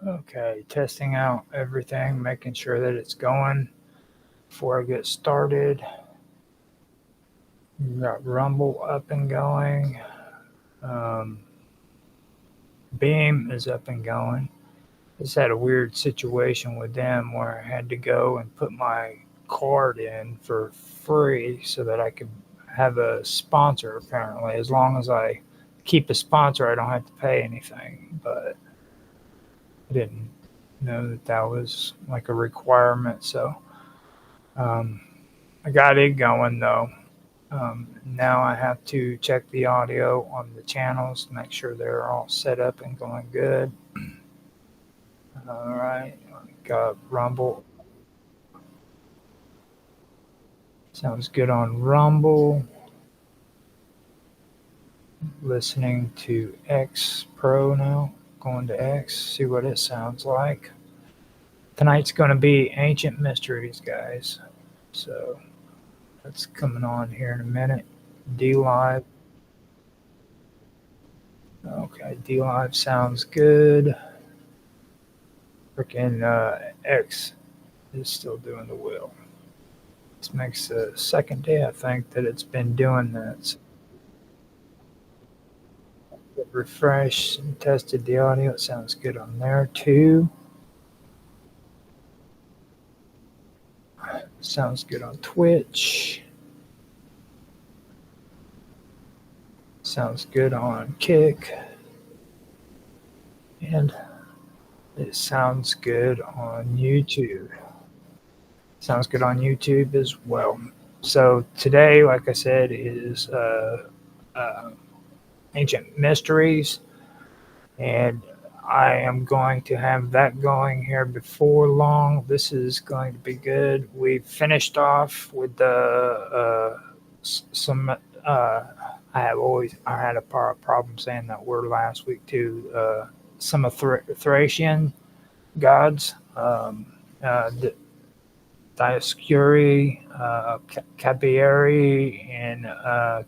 Okay, testing out everything, making sure that it's going before I get started. We got Rumble up and going. Um, Beam is up and going. Just had a weird situation with them where I had to go and put my card in for free so that I could have a sponsor. Apparently, as long as I keep a sponsor, I don't have to pay anything. But I didn't know that that was like a requirement. So um, I got it going though. Now I have to check the audio on the channels to make sure they're all set up and going good. All right, got Rumble. Sounds good on Rumble. Listening to X Pro now. Going to X, see what it sounds like. Tonight's going to be Ancient Mysteries, guys. So that's coming on here in a minute. D Live. Okay, D Live sounds good. Freaking X is still doing the wheel. This makes the second day, I think, that it's been doing that. So refresh and tested the audio. It sounds good on there too. Sounds good on Twitch. Sounds good on Kick. And it sounds good on YouTube. Sounds good on YouTube as well. So today, like I said, is Ancient Mysteries. And I am going to have that going here before long. This is going to be good. We finished off with the some. I had a problem saying that word last week too. Some of Thracian gods, Dioscuri, Cabieri, and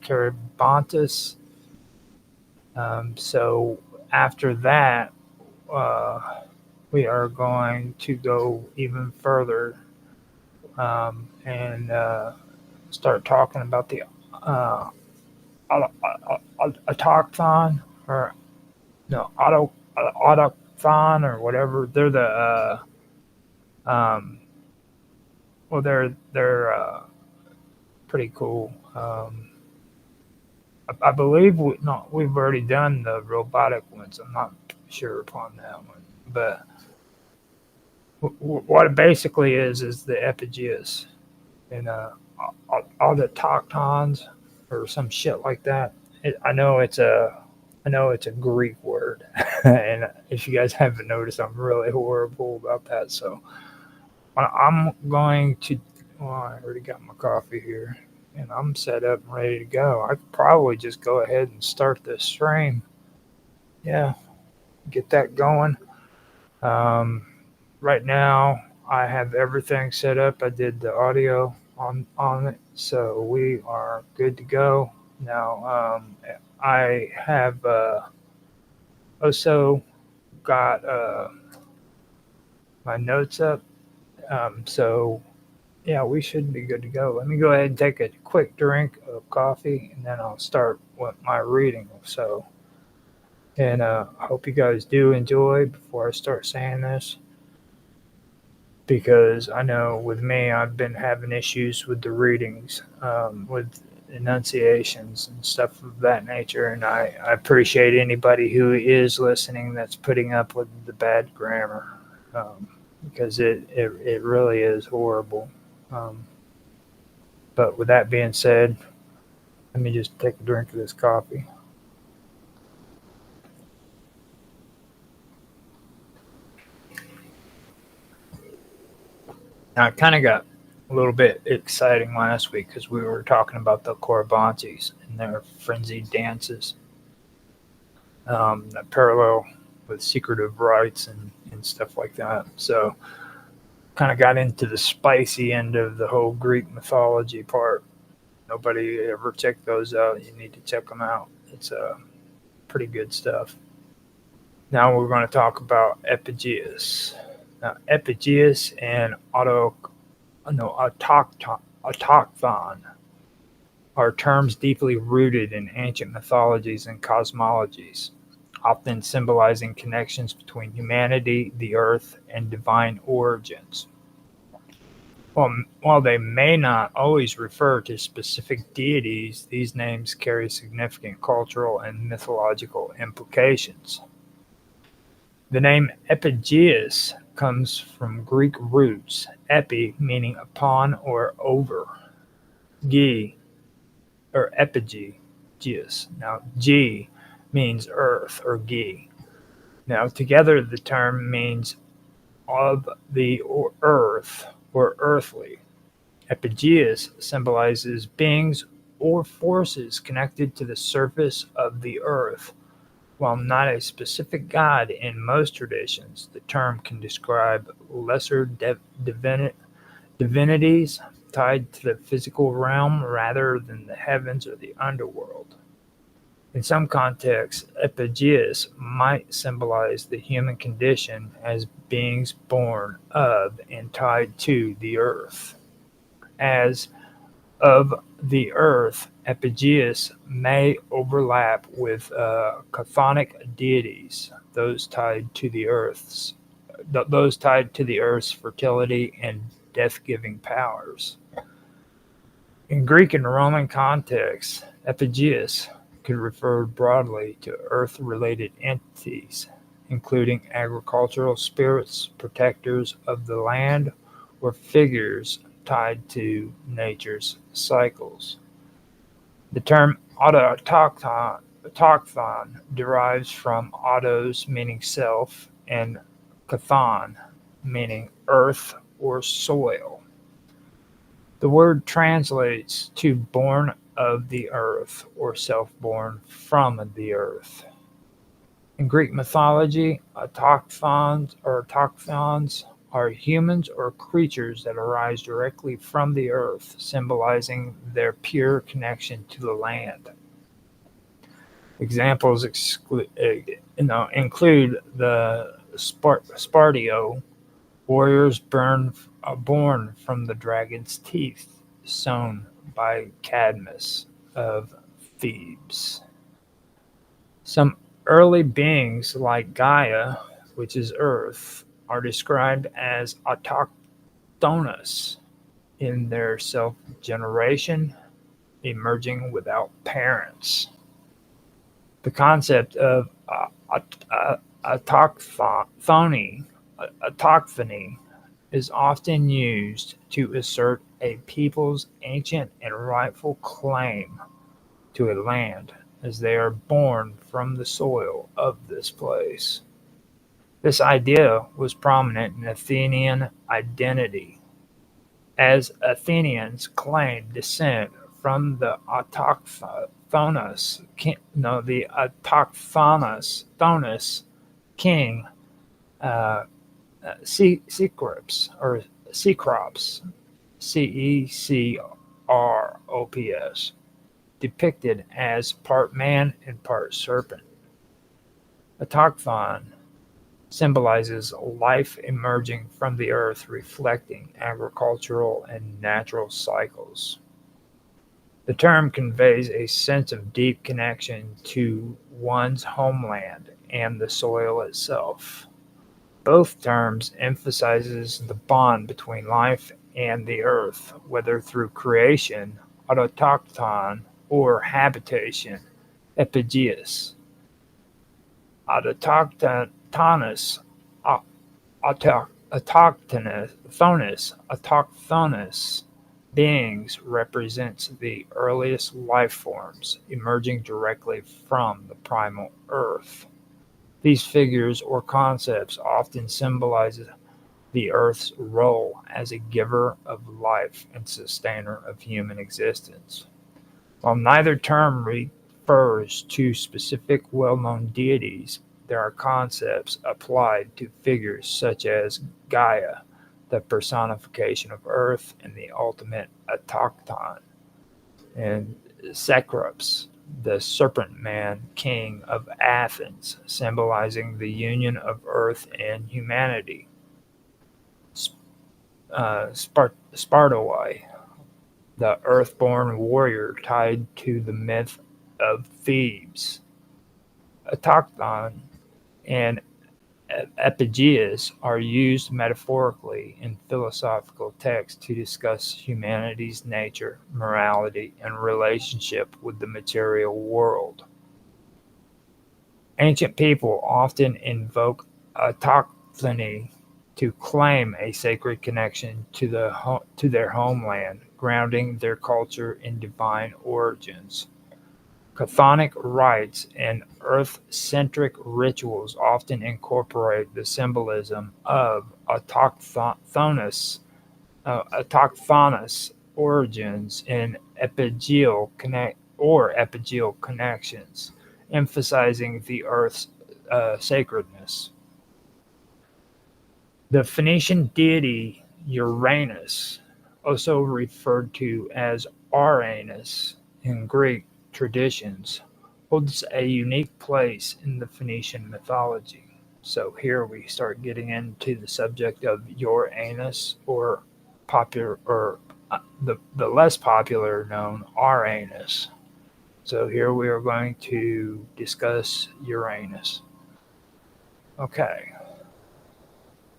Carabantus. So after that, we are going to go even further and start talking about the autochthon or no autochthon or whatever. They're the well, they're pretty cool. I believe we've already done the robotic ones. I'm not sure upon that one, but what it basically is the Epigeus and all the tauchtons or some shit like that. I know it's a Greek word, and if you guys haven't noticed, I'm really horrible about that. So I'm going to. Well, I already got my coffee here, and I'm set up and ready to go. I could probably just go ahead and start this stream. Yeah, get that going. Um, right now, I have everything set up. I did the audio on it, so we are good to go. Now, I have also got my notes up, so yeah, we should be good to go. Let me go ahead and take a quick drink of coffee, and then I'll start with my reading. So, and I hope you guys do enjoy before I start saying this, because I know with me, I've been having issues with the readings, with enunciations and stuff of that nature. And I appreciate anybody who is listening that's putting up with the bad grammar, because it really is horrible. Um, but with that being said, let me just take a drink of this coffee. Now, I kind of got a little bit exciting last week because we were talking about the Corabantes and their frenzied dances that parallel with secretive rites and stuff like that. So, kind of got into the spicy end of the whole Greek mythology part. Nobody ever checked those out. You need to check them out. It's pretty good stuff. Now we're going to talk about Epigeus. Now, Epigeus and autochthon are terms deeply rooted in ancient mythologies and cosmologies, often symbolizing connections between humanity, the earth, and divine origins. While they may not always refer to specific deities, these names carry significant cultural and mythological implications. The name Epigeus comes from Greek roots, epi meaning upon or over, ge or epige, geus. Now ge means earth or ge. Now together the term means of the earth or earthly. Epigeus symbolizes beings or forces connected to the surface of the earth. While not a specific god in most traditions, the term can describe lesser divinities tied to the physical realm rather than the heavens or the underworld. In some contexts, Epigeus might symbolize the human condition as beings born of and tied to the earth. As of the earth, Epigeus may overlap with chthonic deities, those tied to the earth's fertility and death-giving powers. In Greek and Roman contexts, Epigeus could refer broadly to earth-related entities, including agricultural spirits, protectors of the land, or figures tied to nature's cycles. The term autochthon derives from autos meaning self and chthon meaning earth or soil. The word translates to born of the earth or self-born from the earth. In Greek mythology, autochthons are humans or creatures that arise directly from the earth, symbolizing their pure connection to the land. Examples include the Spartio, warriors born from the dragon's teeth, sown by Cadmus of Thebes. Some early beings like Gaia, which is Earth, are described as autochthonous in their self-generation, emerging without parents. The concept of autochthony is often used to assert a people's ancient and rightful claim to a land, as they are born from the soil of this place. This idea was prominent in Athenian identity, as Athenians claimed descent from the autochthonous king Cecrops, Cecrops, depicted as part man and part serpent. Autochthon symbolizes life emerging from the earth, reflecting agricultural and natural cycles. The term conveys a sense of deep connection to one's homeland and the soil itself. Both terms emphasizes the bond between life and the earth, whether through creation, autochthon, or habitation, epigeus. Autochthonous beings represents the earliest life forms emerging directly from the primal earth. These figures or concepts often symbolize the earth's role as a giver of life and sustainer of human existence. While neither term refers to specific well-known deities, there are concepts applied to figures such as Gaia, the personification of earth and the ultimate autochthon, and Cecrops, the serpent man king of Athens, symbolizing the union of earth and humanity. Spartoi, the earthborn warrior tied to the myth of Thebes. Autochthon and Epigeus are used metaphorically in philosophical texts to discuss humanity's nature, morality, and relationship with the material world. Ancient people often invoke autochthony to claim a sacred connection to their homeland, grounding their culture in divine origins. Chthonic rites and earth-centric rituals often incorporate the symbolism of autochthonous origins and epigeal connections, emphasizing the earth's sacredness. The Phoenician deity Uranus, also referred to as Uranus in Greek traditions, holds a unique place in the Phoenician mythology. So here we start getting into the subject of Uranus, or the less popular known Uranus. So here we are going to discuss Uranus. Okay.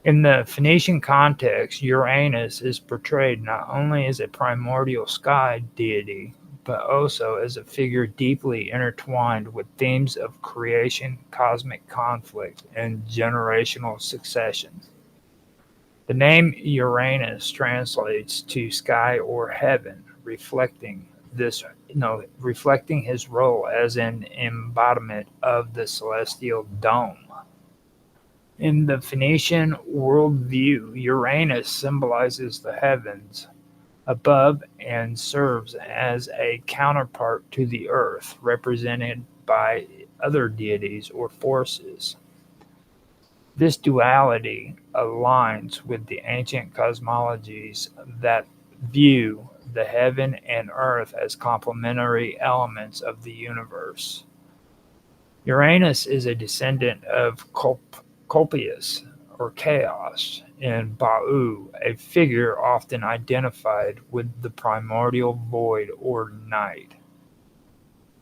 In the Phoenician context, Uranus is portrayed not only as a primordial sky deity, but also as a figure deeply intertwined with themes of creation, cosmic conflict, and generational succession. The name Uranus translates to sky or heaven, reflecting his role as an embodiment of the celestial dome. In the Phoenician worldview, Uranus symbolizes the heavens above and serves as a counterpart to the earth, represented by other deities or forces. This duality aligns with the ancient cosmologies that view the heaven and earth as complementary elements of the universe. Uranus is a descendant of Copius, or chaos, and Ba'u, a figure often identified with the primordial void or night.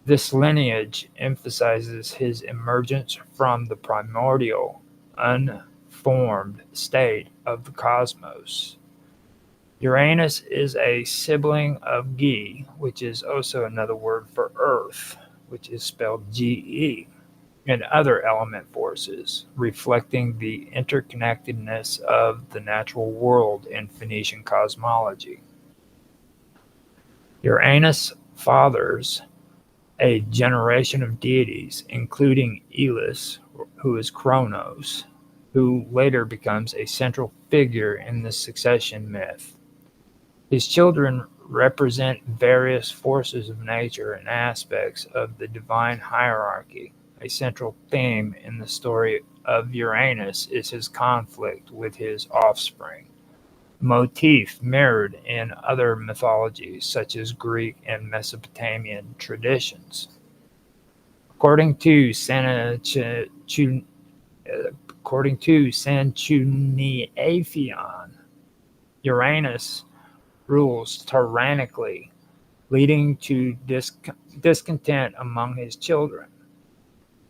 This lineage emphasizes his emergence from the primordial, unformed state of the cosmos. Uranus is a sibling of Ge, which is also another word for earth, which is spelled Ge, and other element forces, reflecting the interconnectedness of the natural world in Phoenician cosmology. Uranus fathers a generation of deities, including Elis, who is Kronos, who later becomes a central figure in the succession myth. His children represent various forces of nature and aspects of the divine hierarchy. A central theme in the story of Uranus is his conflict with his offspring, a motif mirrored in other mythologies such as Greek and Mesopotamian traditions. According to Sanchuniathon, Uranus rules tyrannically, leading to discontent among his children.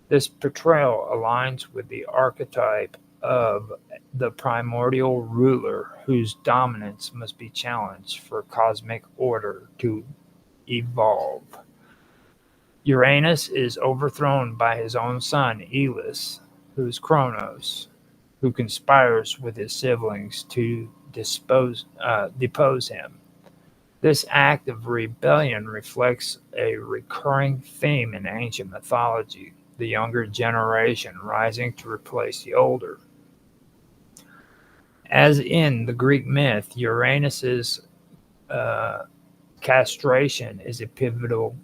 This portrayal aligns with the archetype of the primordial ruler whose dominance must be challenged for cosmic order to evolve. Uranus is overthrown by his own son, Elis, who is Kronos, who conspires with his siblings to depose him. This act of rebellion reflects a recurring theme in ancient mythology, the younger generation rising to replace the older. As in the Greek myth, Uranus's castration is a pivotal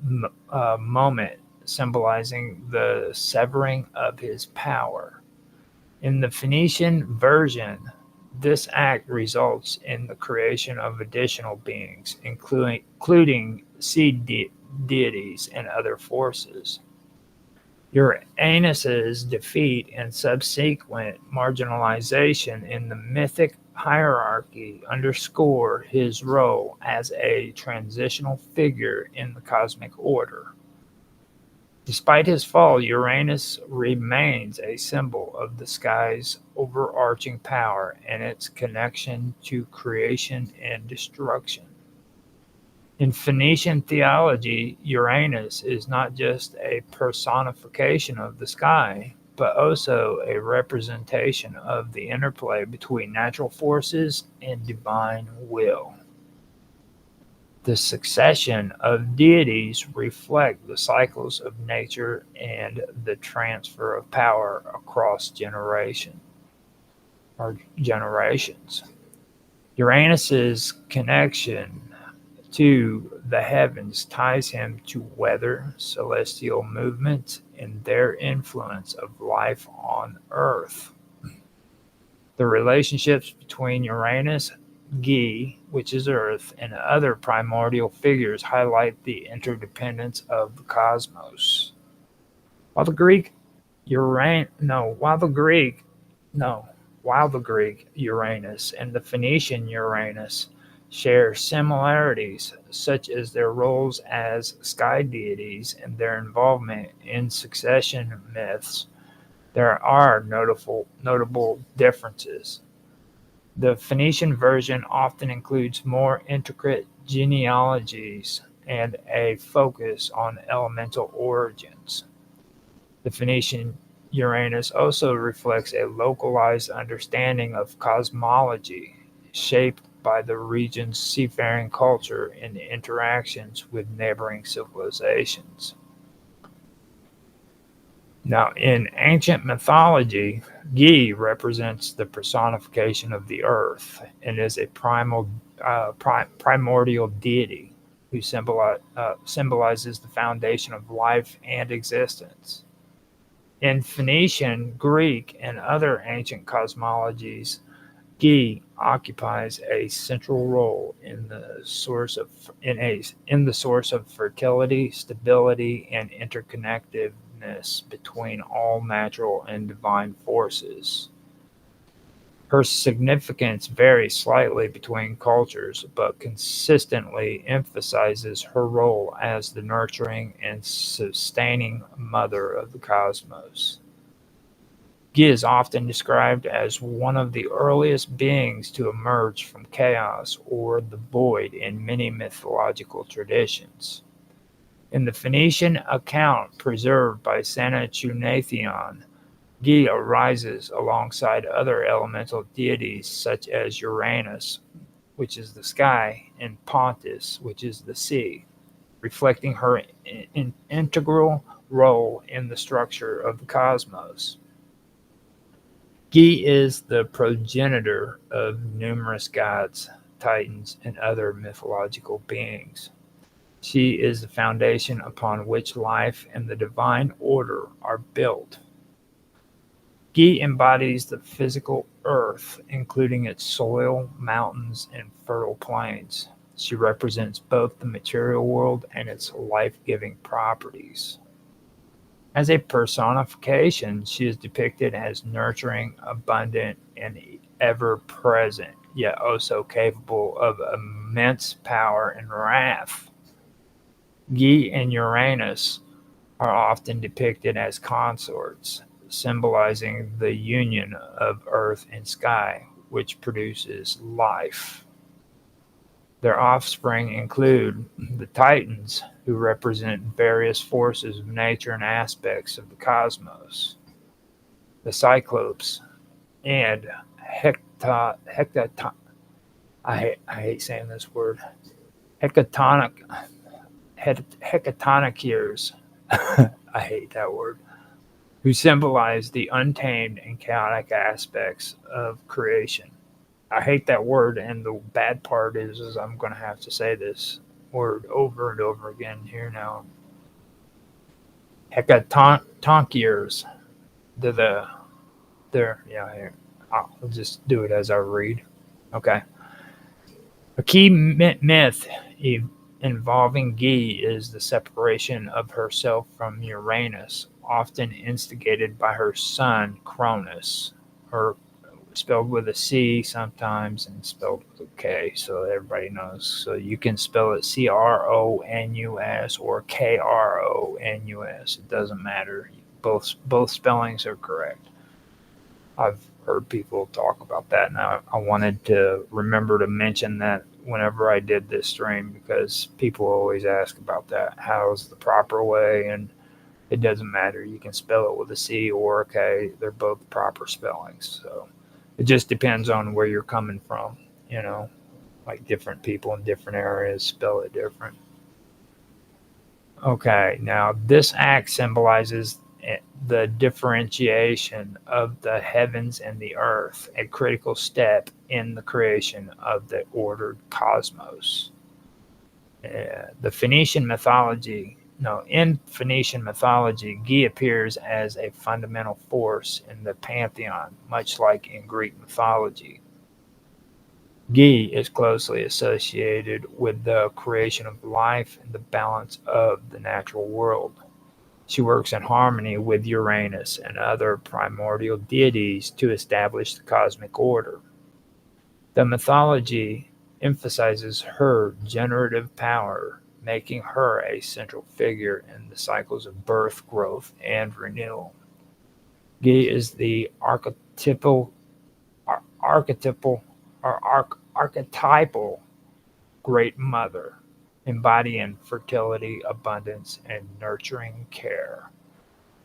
moment, symbolizing the severing of his power. In the Phoenician version, this act results in the creation of additional beings, including deities and other forces. Uranus's defeat and subsequent marginalization in the mythic hierarchy underscore his role as a transitional figure in the cosmic order. Despite his fall, Uranus remains a symbol of the sky's overarching power and its connection to creation and destruction. In Phoenician theology, Uranus is not just a personification of the sky, but also a representation of the interplay between natural forces and divine will. The succession of deities reflect the cycles of nature and the transfer of power across generations. Uranus's connection to the heavens ties him to weather, celestial movements, and their influence of life on Earth. The relationships between Uranus, Ge, which is Earth, and other primordial figures highlight the interdependence of the cosmos. While the Greek Uranus and the Phoenician Uranus share similarities, such as their roles as sky deities and their involvement in succession myths, there are notable differences. The Phoenician version often includes more intricate genealogies and a focus on elemental origins. The Phoenician Uranus also reflects a localized understanding of cosmology, shaped by the region's seafaring culture and interactions with neighboring civilizations. Now, in ancient mythology, Ge represents the personification of the earth and is a primordial deity who symbolizes the foundation of life and existence. In Phoenician, Greek, and other ancient cosmologies, Ge occupies a central role in the source of fertility, stability, and interconnectedness between all natural and divine forces. Her significance varies slightly between cultures, but consistently emphasizes her role as the nurturing and sustaining mother of the cosmos. Ge is often described as one of the earliest beings to emerge from chaos or the void in many mythological traditions. In the Phoenician account preserved by Sanchuniathon, Ge arises alongside other elemental deities such as Uranus, which is the sky, and Pontus, which is the sea, reflecting her integral role in the structure of the cosmos. Ge is the progenitor of numerous gods, titans, and other mythological beings. She is the foundation upon which life and the divine order are built. Ge embodies the physical earth, including its soil, mountains, and fertile plains. She represents both the material world and its life-giving properties. As a personification, she is depicted as nurturing, abundant, and ever-present, yet also capable of immense power and wrath. Ge and Uranus are often depicted as consorts, symbolizing the union of earth and sky, which produces life. Their offspring include the Titans, who represent various forces of nature and aspects of the cosmos, the Cyclopes, and I hate saying this word, Hecatonicures, I hate that word, who symbolize the untamed and chaotic aspects of creation. I hate that word, and the bad part is I'm going to have to say this word over and over again here now. Hecatoncheires. Here. I'll just do it as I read. Okay. A key myth involving Ge is the separation of herself from Uranus, often instigated by her son Cronus, or spelled with a C sometimes and spelled with a K, so everybody knows. So you can spell it Cronus or Kronus. It doesn't matter. Both spellings are correct. I've heard people talk about that, and I wanted to remember to mention that whenever I did this stream, because people always ask about that. How's the proper way? And it doesn't matter. You can spell it with a C or a K. They're both proper spellings. So it just depends on where you're coming from. You know, like different people in different areas spell it different. Okay, now this act symbolizes the differentiation of the heavens and the earth, a critical step in the creation of the ordered cosmos. The Phoenician mythology, no, in Phoenician mythology, Ge appears as a fundamental force in the pantheon, much like in Greek mythology. Ge is closely associated with the creation of life and the balance of the natural world. She works in harmony with Uranus and other primordial deities to establish the cosmic order. The mythology emphasizes her generative power, making her a central figure in the cycles of birth, growth, and renewal. Ge is the archetypal Great Mother, embodying fertility, abundance, and nurturing care.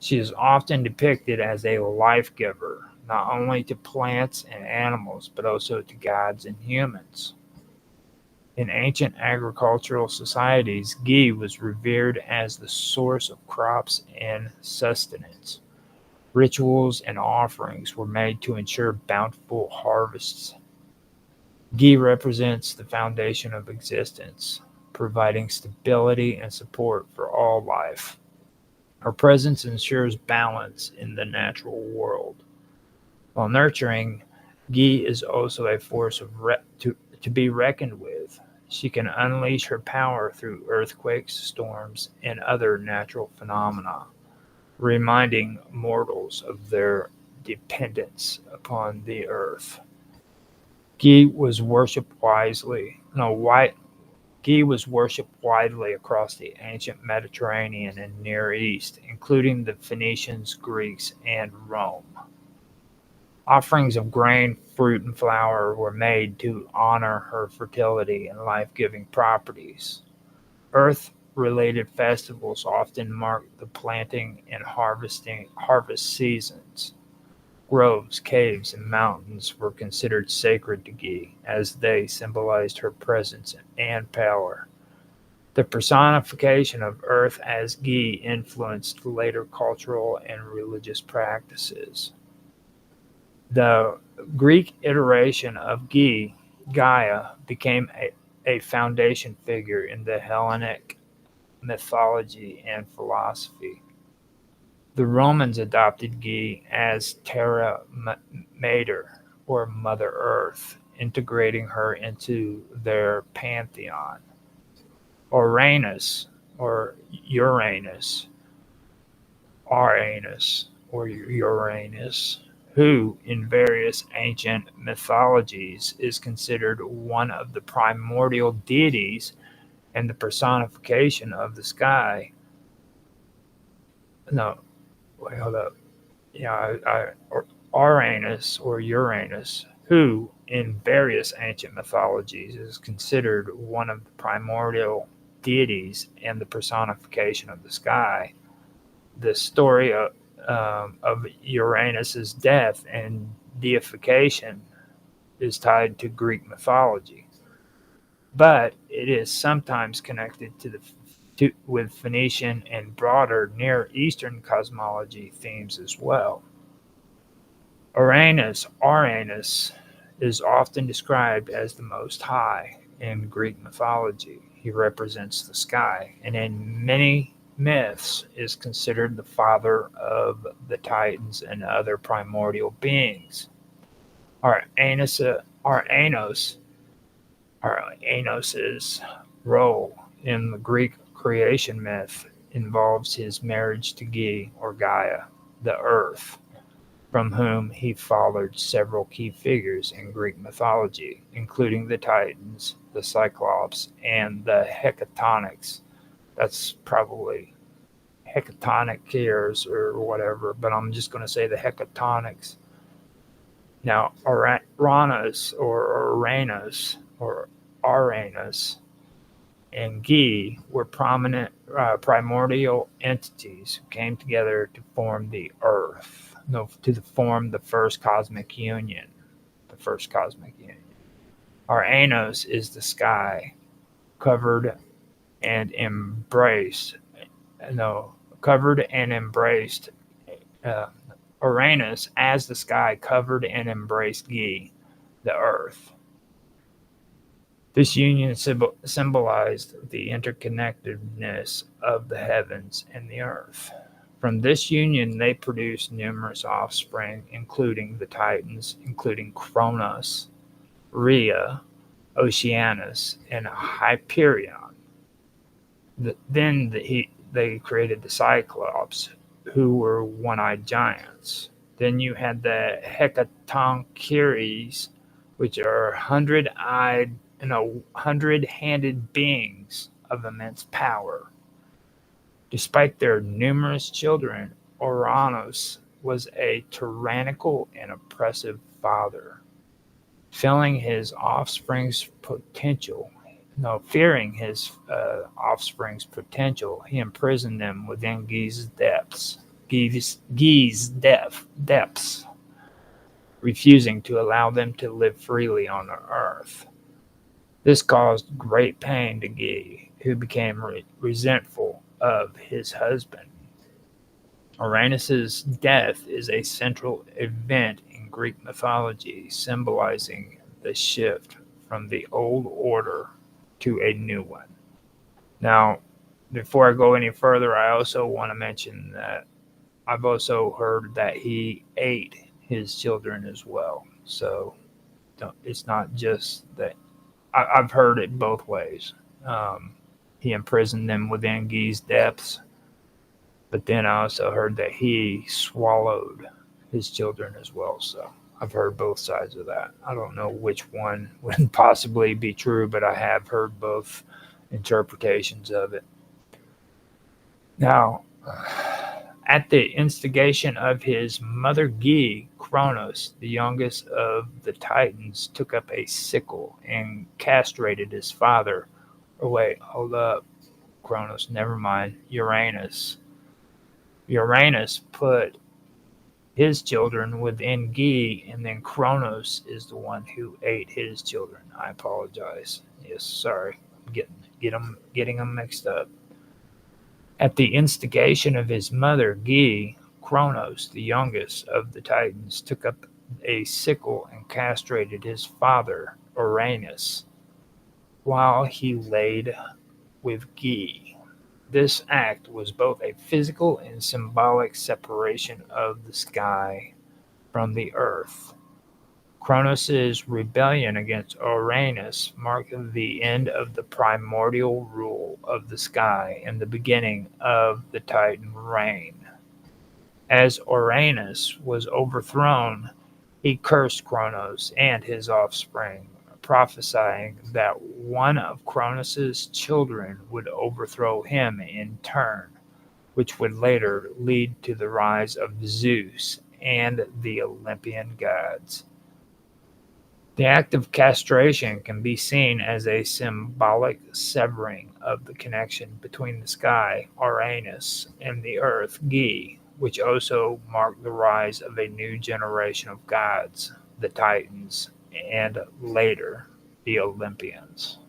She is often depicted as a life giver, not only to plants and animals, but also to gods and humans. In ancient agricultural societies, Ge was revered as the source of crops and sustenance. Rituals and offerings were made to ensure bountiful harvests. Ge represents the foundation of existence, providing stability and support for all life. Her presence ensures balance in the natural world. While nurturing, Ge is also a force to be reckoned with. She can unleash her power through earthquakes, storms, and other natural phenomena, reminding mortals of their dependence upon the earth. Ge was worshipped widely across the ancient Mediterranean and Near East, including the Phoenicians, Greeks, and Rome. Offerings of grain, fruit, and flower were made to honor her fertility and life-giving properties. Earth-related festivals often marked the planting and harvest seasons. Groves, caves, and mountains were considered sacred to Ge, as they symbolized her presence and power. The personification of Earth as Ge influenced later cultural and religious practices. The Greek iteration of Ge, Gaia, became a foundation figure in the Hellenic mythology and philosophy. The Romans adopted Ge as Terra Mater, or Mother Earth, integrating her into their pantheon. Uranus, or Uranus, who in various ancient mythologies is considered one of the primordial deities and the personification of the sky. No, wait, hold up. Uranus, or Uranus, who in various ancient mythologies is considered one of the primordial deities and the personification of the sky. The story of Uranus's death and deification is tied to Greek mythology, but it is sometimes connected with Phoenician and broader Near Eastern cosmology themes as well. Uranus is often described as the Most High in Greek mythology. He represents the sky, and in many myths is considered the father of the Titans and other primordial beings. Uranus's role in the Greek creation myth involves his marriage to Ge, or Gaia, the earth, from whom he fathered several key figures in Greek mythology, including the Titans, the Cyclops, and the Hecatonics. That's probably Hecatonic Gears or whatever, but I'm just going to say the Hecatonics. Now, Uranus or Uranus and Ge were prominent primordial entities who came together to form the Earth, to form the first cosmic union. The first cosmic union. Uranus is the sky, covered and embraced. Covered and embraced. Uranus as the sky covered and embraced Ge, the Earth. This union symbolized the interconnectedness of the heavens and the earth. From this union, they produced numerous offspring, including the Titans, including Kronos, Rhea, Oceanus, and Hyperion. Then they created the Cyclops, who were one-eyed giants. Then you had the Hecatoncheires, which are hundred-eyed and 100-handed beings of immense power. Despite their numerous children, Uranus was a tyrannical and oppressive father. Fearing his offspring's potential, he imprisoned them within Ge's depths, refusing to allow them to live freely on the earth. This caused great pain to Ge, who became resentful of his husband. Uranus's death is a central event in Greek mythology, symbolizing the shift from the old order to a new one. Now, before I go any further, I also want to mention that I've also heard that he ate his children as well. So it's not just that. I've heard it both ways. He imprisoned them within Ge's depths, but then I also heard that he swallowed his children as well. So I've heard both sides of that. I don't know which one would possibly be true, but I have heard both interpretations of it. Now, at the instigation of his mother Ge, Kronos, the youngest of the Titans, took up a sickle and castrated his father. Oh, wait, hold up. Kronos, never mind. Uranus. Uranus put his children within Ge, and then Kronos is the one who ate his children. I apologize. Yes, sorry. I'm getting them mixed up. At the instigation of his mother, Ge, Kronos, the youngest of the Titans, took up a sickle and castrated his father, Uranus, while he laid with Ge. This act was both a physical and symbolic separation of the sky from the earth. Kronos' rebellion against Uranus marked the end of the primordial rule of the sky and the beginning of the Titan reign. As Uranus was overthrown, he cursed Kronos and his offspring, prophesying that one of Kronos' children would overthrow him in turn, which would later lead to the rise of Zeus and the Olympian gods. The act of castration can be seen as a symbolic severing of the connection between the sky, Uranus, and the earth, Ge, which also marked the rise of a new generation of gods, the Titans, and later, the Olympians.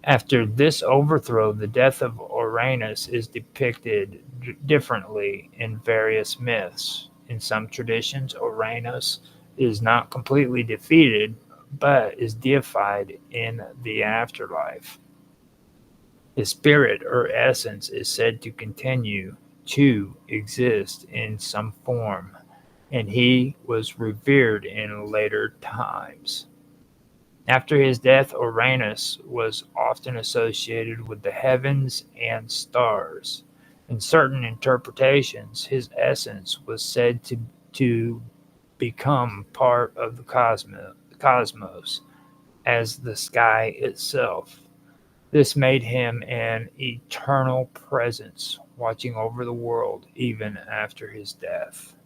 After this overthrow, the death of Uranus is depicted differently in various myths. In some traditions, Uranus is not completely defeated, but is deified in the afterlife. His spirit or essence is said to continue to exist in some form, and he was revered in later times. After his death, Uranus was often associated with the heavens and stars. In certain interpretations, his essence was said to become part of the cosmos as the sky itself. This made him an eternal presence, watching over the world even after his death.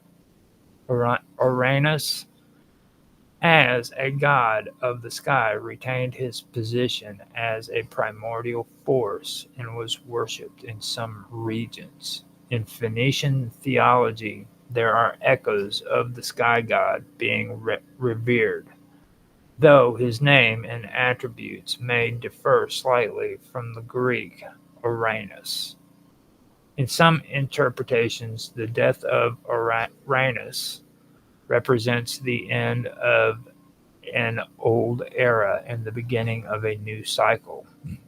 Uranus, as a god of the sky, retained his position as a primordial force and was worshipped in some regions. In Phoenician theology, there are echoes of the sky god being revered, though his name and attributes may differ slightly from the Greek Uranus. In some interpretations, the death of Uranus represents the end of an old era and the beginning of a new cycle.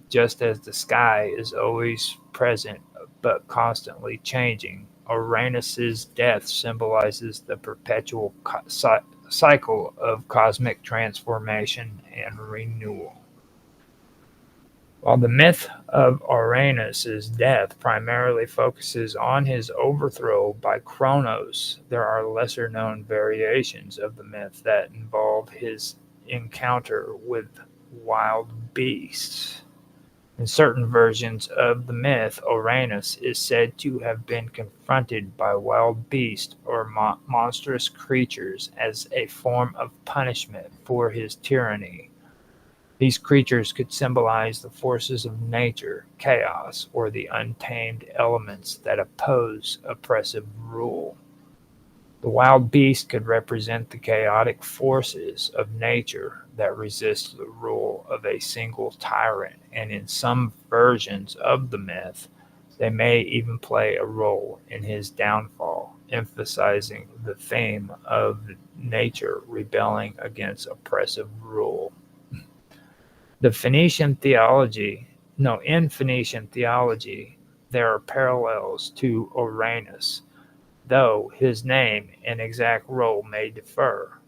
Just as the sky is always present but constantly changing, Uranus's death symbolizes the perpetual cycle of cosmic transformation and renewal. While the myth of Uranus's death primarily focuses on his overthrow by Kronos, there are lesser-known variations of the myth that involve his encounter with wild beasts. In certain versions of the myth, Uranus is said to have been confronted by wild beasts or monstrous creatures as a form of punishment for his tyranny. These creatures could symbolize the forces of nature, chaos, or the untamed elements that oppose oppressive rule. The wild beast could represent the chaotic forces of nature that resist the rule of a single tyrant, and in some versions of the myth, they may even play a role in his downfall, emphasizing the theme of nature rebelling against oppressive rule. In Phoenician theology, there are parallels to Uranus, though his name and exact role may differ.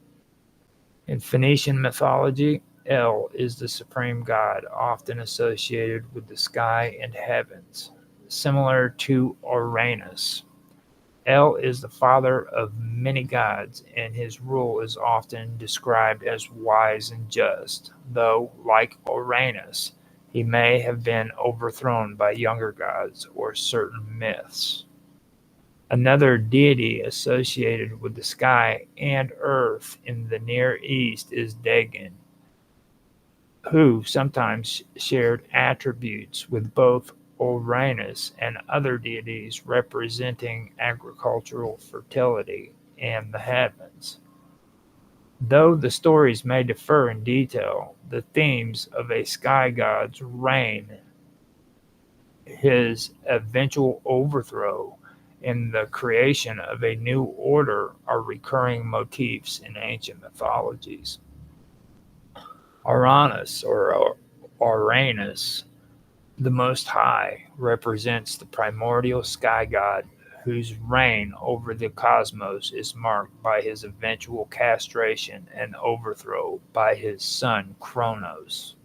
In Phoenician mythology, El is the supreme god, often associated with the sky and heavens. Similar to Uranus, El is the father of many gods, and his rule is often described as wise and just, though, like Uranus, he may have been overthrown by younger gods or certain myths. Another deity associated with the sky and earth in the Near East is Dagon, who sometimes shared attributes with both Uranus and other deities representing agricultural fertility and the heavens. Though the stories may differ in detail, the themes of a sky god's reign, his eventual overthrow, and the creation of a new order are recurring motifs in ancient mythologies. Uranus, or Uranus, the Most High, represents the primordial sky god whose reign over the cosmos is marked by his eventual castration and overthrow by his son Kronos.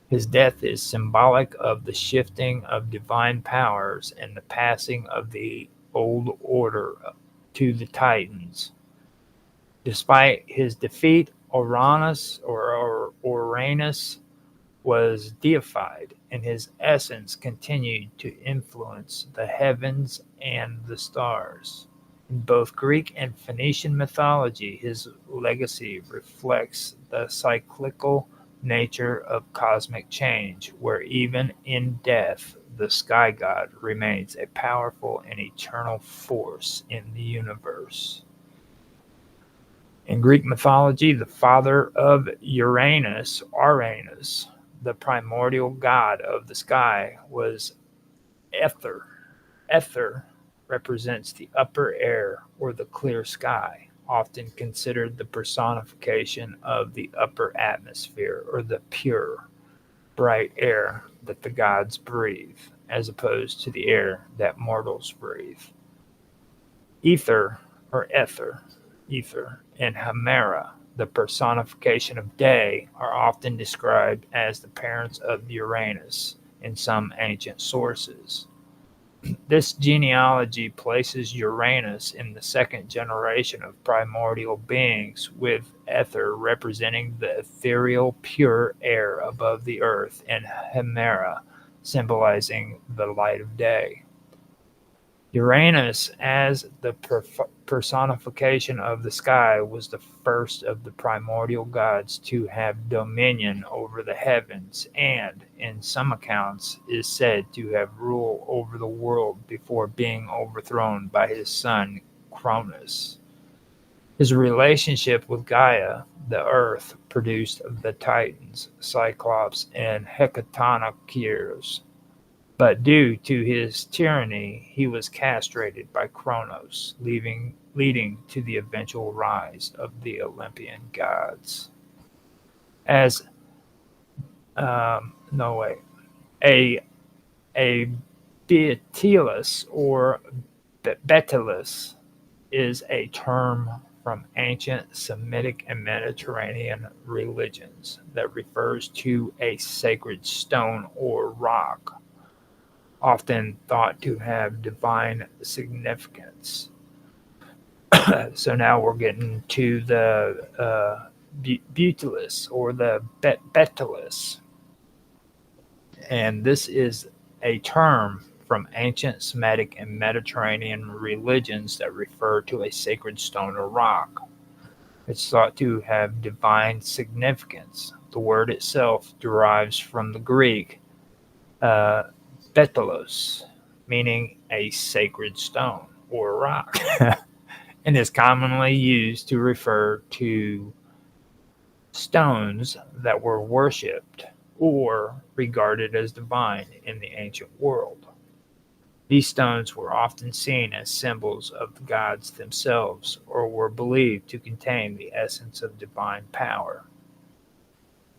His death is symbolic of the shifting of divine powers and the passing of the old order to the Titans. Despite his defeat, Uranus was deified, and his essence continued to influence the heavens and the stars. In both Greek and Phoenician mythology, his legacy reflects the cyclical nature of cosmic change, where even in death, the sky god remains a powerful and eternal force in the universe. In Greek mythology, the father of Uranus, the primordial god of the sky, was Ether. Ether represents the upper air or the clear sky, often considered the personification of the upper atmosphere or the pure, bright air that the gods breathe, as opposed to the air that mortals breathe. Ether, and Hemera, the personification of day, are often described as the parents of Uranus in some ancient sources. This genealogy places Uranus in the second generation of primordial beings, with Ether representing the ethereal pure air above the earth, and Hemera symbolizing the light of day. Uranus, as the personification of the sky, was the first of the primordial gods to have dominion over the heavens, and, in some accounts, is said to have ruled over the world before being overthrown by his son Cronus. His relationship with Gaia, the earth, produced the Titans, Cyclops, and Hecatonicures. But due to his tyranny, he was castrated by Kronos, leading to the eventual rise of the Olympian gods. As no way, a Betelgeuse or Betelgeuse is a term from ancient Semitic and Mediterranean religions that refers to a sacred stone or rock, often thought to have divine significance. So now we're getting to the Betelgeuse or the Betelgeuse. And this is a term from ancient Semitic and Mediterranean religions that refer to a sacred stone or rock. It's thought to have divine significance. The word itself derives from the Greek Betelos, meaning a sacred stone or rock, and is commonly used to refer to stones that were worshipped or regarded as divine in the ancient world. These stones were often seen as symbols of the gods themselves, or were believed to contain the essence of divine power.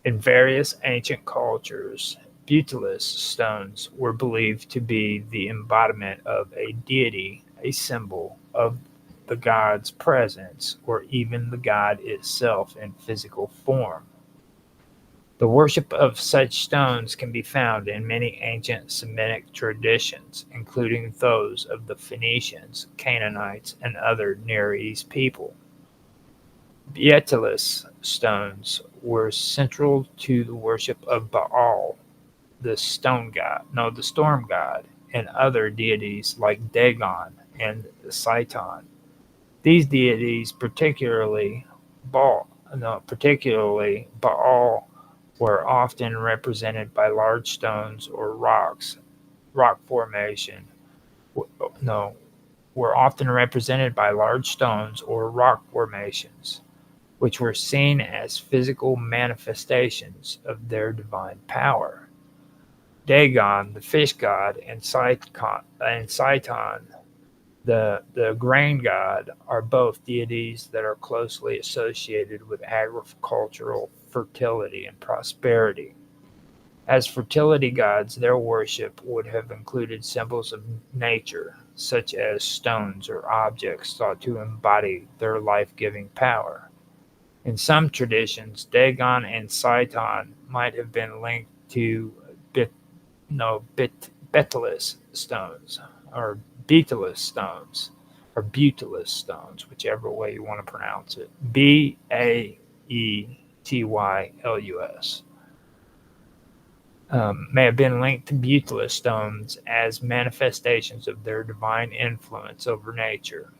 In various ancient cultures, Betelgeuse stones were believed to be the embodiment of a deity, a symbol of the god's presence, or even the god itself in physical form. The worship of such stones can be found in many ancient Semitic traditions, including those of the Phoenicians, Canaanites, and other Near East people. Betelgeuse stones were central to the worship of Baal, the storm god, and other deities like Dagon and Satan. These deities, particularly Baal, were often represented by large stones or rock formation. Were often represented by large stones or rock formations, which were seen as physical manifestations of their divine power. Dagon, the fish god, and Satan, the grain god, are both deities that are closely associated with agricultural fertility and prosperity. As fertility gods, their worship would have included symbols of nature, such as stones or objects thought to embody their life-giving power. In some traditions, Dagon and Satan might have been linked to Betelgeuse stones, or Betelgeuse stones, or Betelgeuse stones, whichever way you want to pronounce it. Betyllus. May have been linked to Betelgeuse stones as manifestations of their divine influence over nature.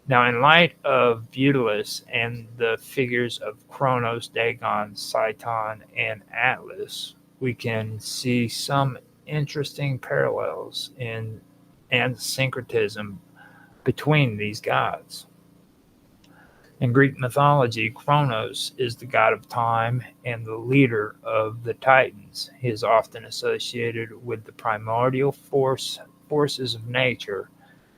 Now, in light of Betelgeuse and the figures of Kronos, Dagon, Satan, and Atlas, we can see some interesting parallels and syncretism between these gods. In Greek mythology, Kronos is the god of time and the leader of the Titans. He is often associated with the primordial forces of nature,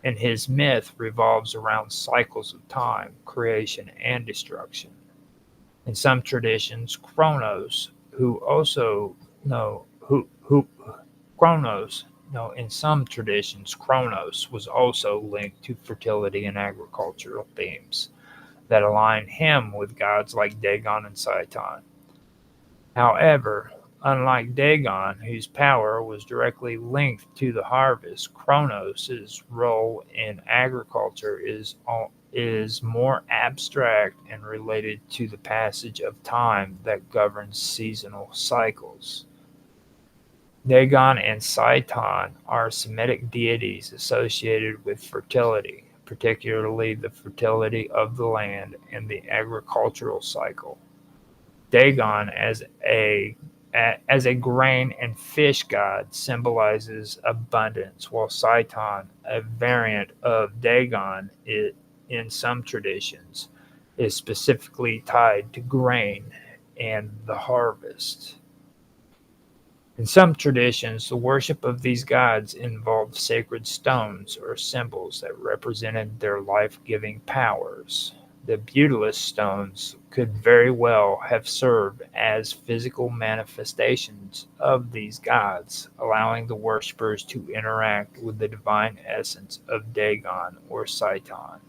and his myth revolves around cycles of time, creation, and destruction. In some traditions, Kronos was also linked to fertility and agricultural themes. that align him with gods like Dagon and Satan. However, unlike Dagon, whose power was directly linked to the harvest, Kronos' role in agriculture is more abstract and related to the passage of time that governs seasonal cycles. Dagon and Satan are Semitic deities associated with fertility, particularly the fertility of the land and the agricultural cycle. Dagon, as a grain and fish god, symbolizes abundance, while Satan, a variant of Dagon in some traditions, is specifically tied to grain and the harvest. In some traditions, the worship of these gods involved sacred stones or symbols that represented their life-giving powers. The Butylus stones could very well have served as physical manifestations of these gods, allowing the worshippers to interact with the divine essence of Dagon or Satan.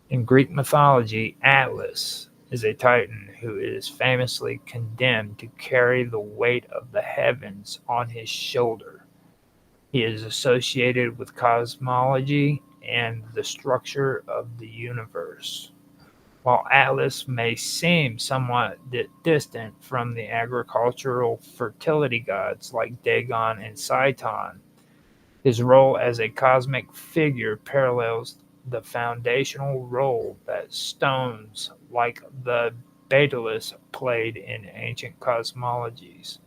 In Greek mythology, Atlas is a titan who is famously condemned to carry the weight of the heavens on his shoulder. He is associated with cosmology and the structure of the universe. While Atlas may seem somewhat distant from the agricultural fertility gods like Dagon and Satan, his role as a cosmic figure parallels the foundational role that stones like the Bacillus played in ancient cosmologies.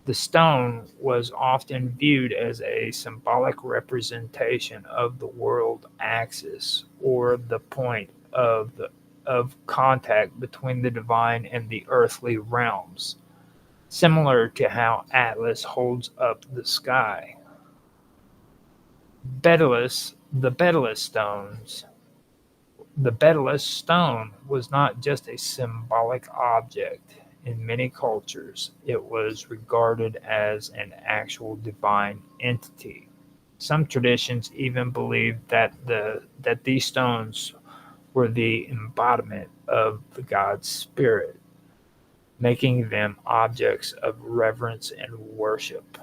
The stone was often viewed as a symbolic representation of the world axis, or the point of contact between the divine and the earthly realms, similar to how Atlas holds up the sky. The Bacillus stone was not just a symbolic object. In many cultures, it was regarded as an actual divine entity. Some traditions even believed that these stones were the embodiment of the god's spirit, making them objects of reverence and worship.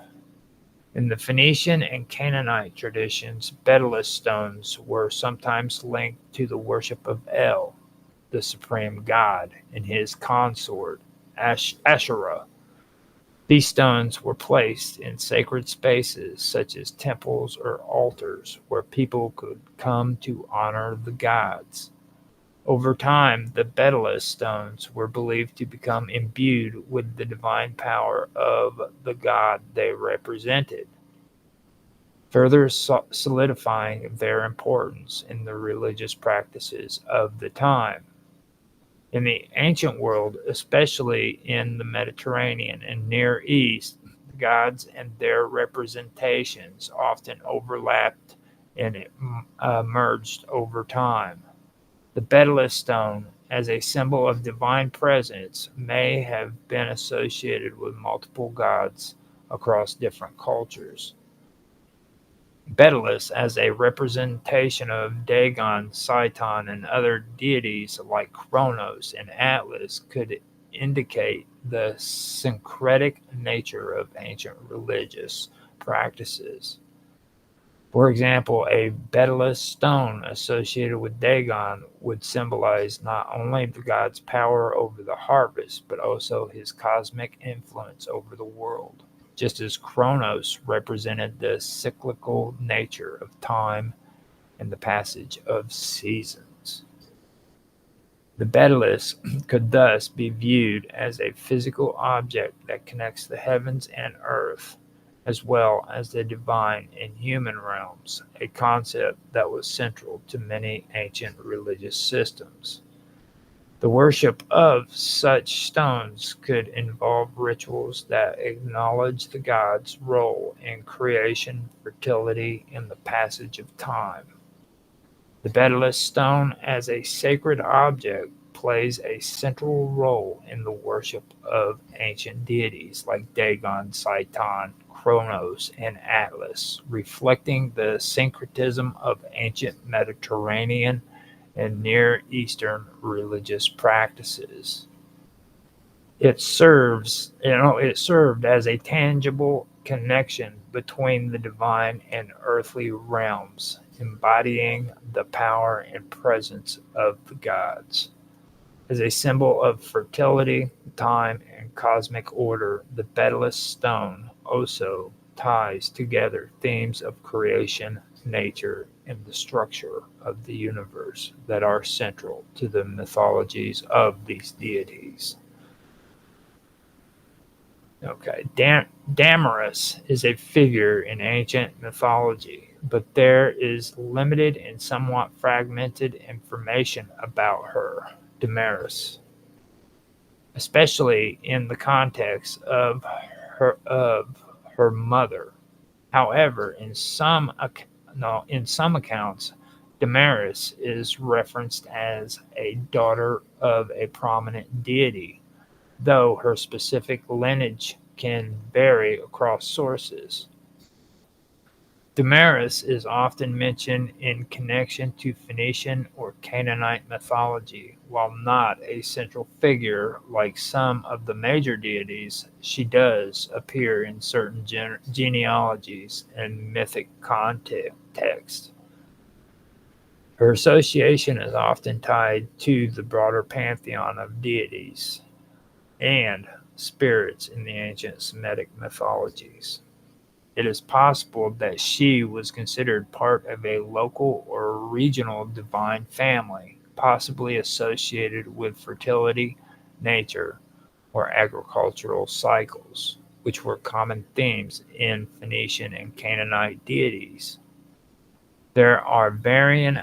In the Phoenician and Canaanite traditions, Bacillus stones were sometimes linked to the worship of El, the supreme god, and his consort, Asherah. These stones were placed in sacred spaces such as temples or altars where people could come to honor the gods. Over time, the Bacillus stones were believed to become imbued with the divine power of the god they represented, further solidifying their importance in the religious practices of the time. In the ancient world, especially in the Mediterranean and Near East, the gods and their representations often overlapped and merged over time. The Bacillus stone, as a symbol of divine presence, may have been associated with multiple gods across different cultures. Bacillus, as a representation of Dagon, Satan, and other deities like Kronos and Atlas, could indicate the syncretic nature of ancient religious practices. For example, a Bacillus stone associated with Dagon would symbolize not only the god's power over the harvest, but also his cosmic influence over the world, just as Kronos represented the cyclical nature of time and the passage of seasons. The Bacillus could thus be viewed as a physical object that connects the heavens and earth, as well as the divine and human realms, a concept that was central to many ancient religious systems. The worship of such stones could involve rituals that acknowledge the god's role in creation, fertility, and the passage of time. The Bacillus stone, as a sacred object, plays a central role in the worship of ancient deities like Dagon, Satan, Kronos, and Atlas, reflecting the syncretism of ancient Mediterranean and Near Eastern religious practices. It serves, it served as a tangible connection between the divine and earthly realms, embodying the power and presence of the gods. As a symbol of fertility, time, and cosmic order, the bedless stone also ties together themes of creation, nature, and the structure of the universe that are central to the mythologies of these deities. Okay, Damaris is a figure in ancient mythology, but there is limited and somewhat fragmented information about her, Damaris, especially in the context of her mother. However, in some accounts, Damaris is referenced as a daughter of a prominent deity, though her specific lineage can vary across sources. Damaris is often mentioned in connection to Phoenician or Canaanite mythology. While not a central figure like some of the major deities, she does appear in certain genealogies and mythic context. Her association is often tied to the broader pantheon of deities and spirits in the ancient Semitic mythologies. It is possible that she was considered part of a local or regional divine family, possibly associated with fertility, nature, or agricultural cycles, which were common themes in Phoenician and Canaanite deities. There are varying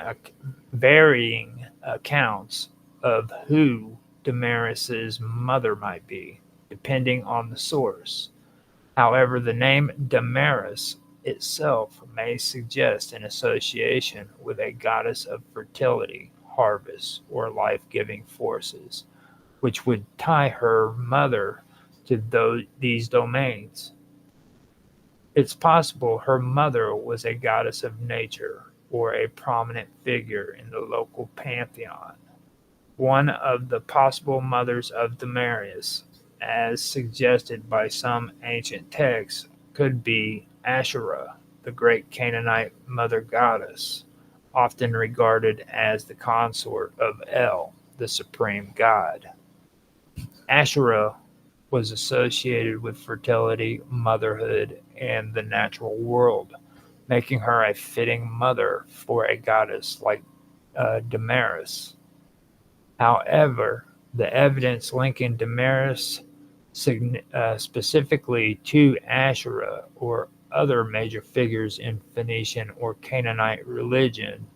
accounts of who Damaris's mother might be, depending on the source. However, the name Damaris itself may suggest an association with a goddess of fertility, harvest, or life-giving forces, which would tie her mother to these domains. It's possible her mother was a goddess of nature or a prominent figure in the local pantheon. One of the possible mothers of Damaris, as suggested by some ancient texts, could be Asherah, the great Canaanite mother goddess, often regarded as the consort of El, the supreme god. Asherah was associated with fertility, motherhood, and the natural world, making her a fitting mother for a goddess like Damaris. However, the evidence linking Damaris specifically to Asherah or other major figures in Phoenician or Canaanite religion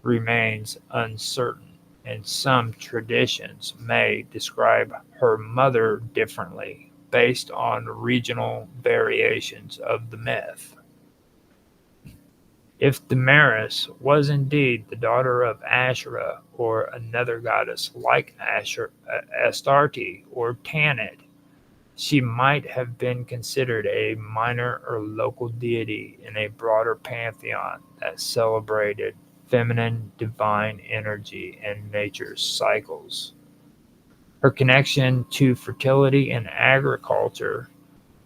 remains uncertain, and some traditions may describe her mother differently based on regional variations of the myth. If Damaris was indeed the daughter of Asherah or another goddess like Astarte or Tanit, she might have been considered a minor or local deity in a broader pantheon that celebrated feminine divine energy and nature's cycles. Her connection to fertility and agriculture,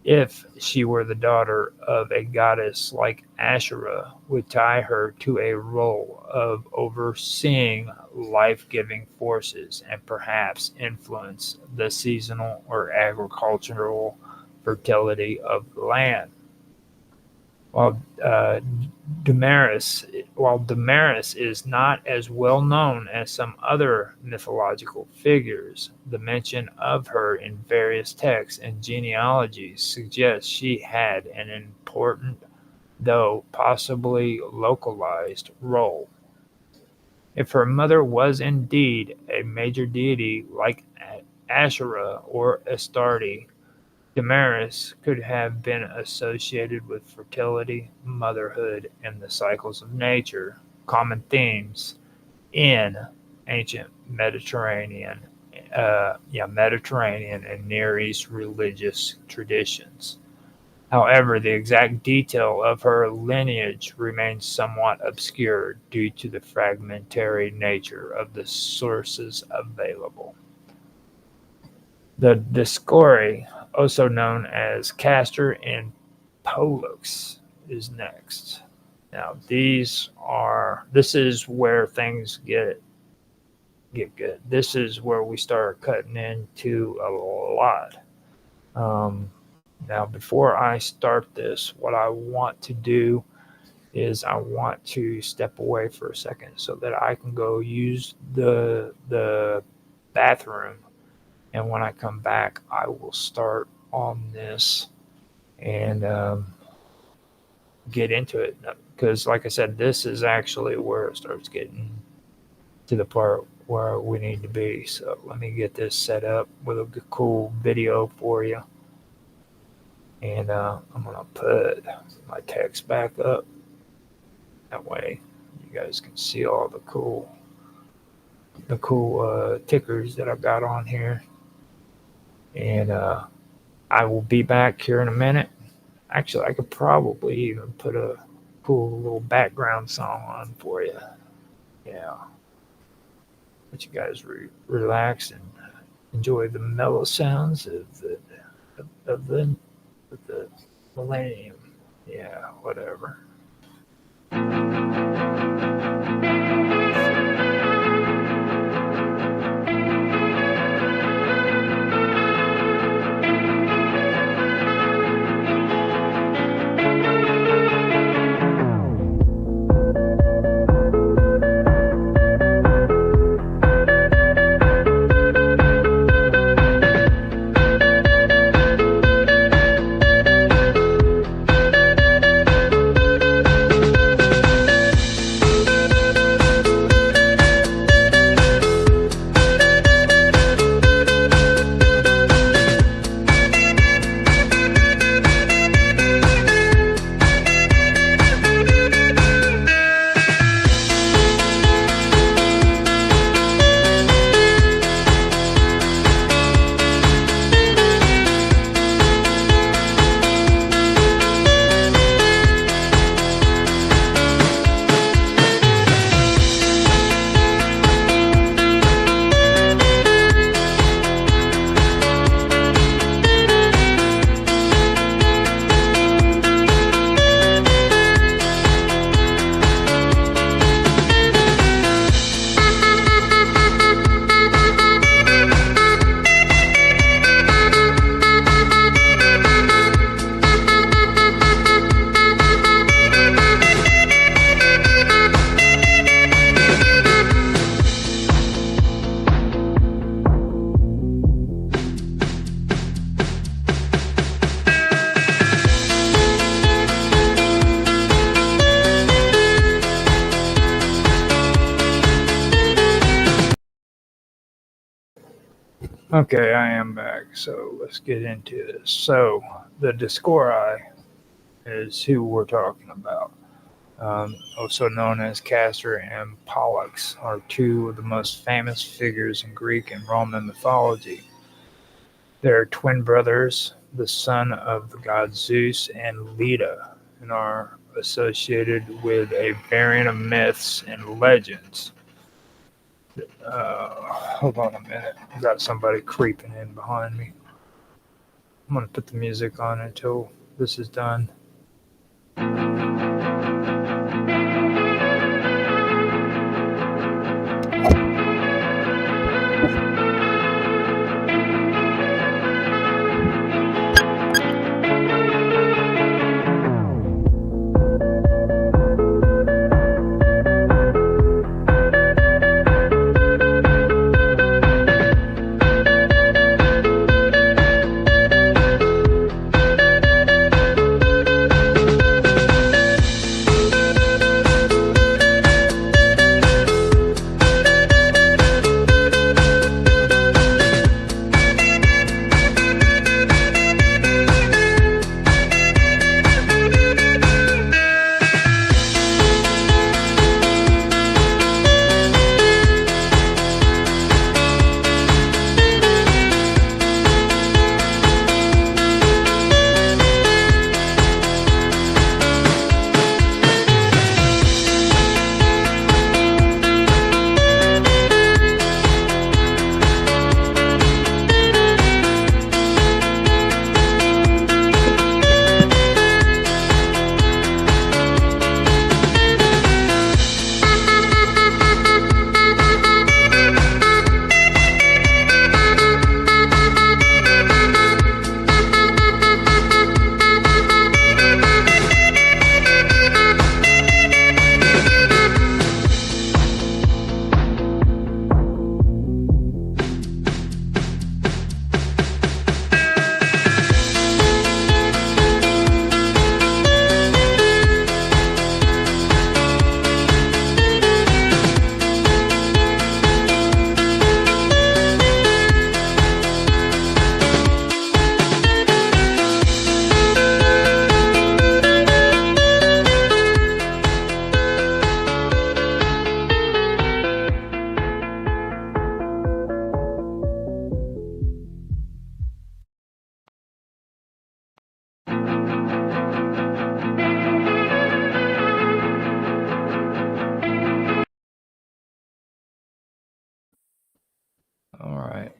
if she were the daughter of a goddess like Asherah, would tie her to a role of overseeing life-giving forces and perhaps influence the seasonal or agricultural fertility of the land. While Damaris is not as well known as some other mythological figures, the mention of her in various texts and genealogies suggests she had an important, though possibly localized, role. If her mother was indeed a major deity like Asherah or Astarte, Damaris could have been associated with fertility, motherhood, and the cycles of nature, common themes in ancient Mediterranean and Near East religious traditions. However, the exact detail of her lineage remains somewhat obscure due to the fragmentary nature of the sources available. The Discovery, also known as Castor and Pollux, is next. Now, this is where things get good. This is where we start cutting into a lot. Now, before I start this, what I want to do is I want to step away for a second so that I can go use the bathroom. And when I come back, I will start on this and get into it. Because, like I said, this is actually where it starts getting to the part where we need to be. So let me get this set up with a cool video for you. And I'm going to put my text back up. That way you guys can see all the cool tickers that I've got on here. And I will be back here in a minute. Actually, I could probably even put a cool little background song on for you. Yeah. Let you guys relax and enjoy the mellow sounds of the millennium. Yeah, whatever. Okay, I am back, so let's get into this. So, the Discovery is who we're talking about. Also known as Castor and Pollux, are two of the most famous figures in Greek and Roman mythology. They're twin brothers, the son of the god Zeus and Leda, and are associated with a variant of myths and legends. Hold on a minute. I've got somebody creeping in behind me. I'm going to put the music on until this is done.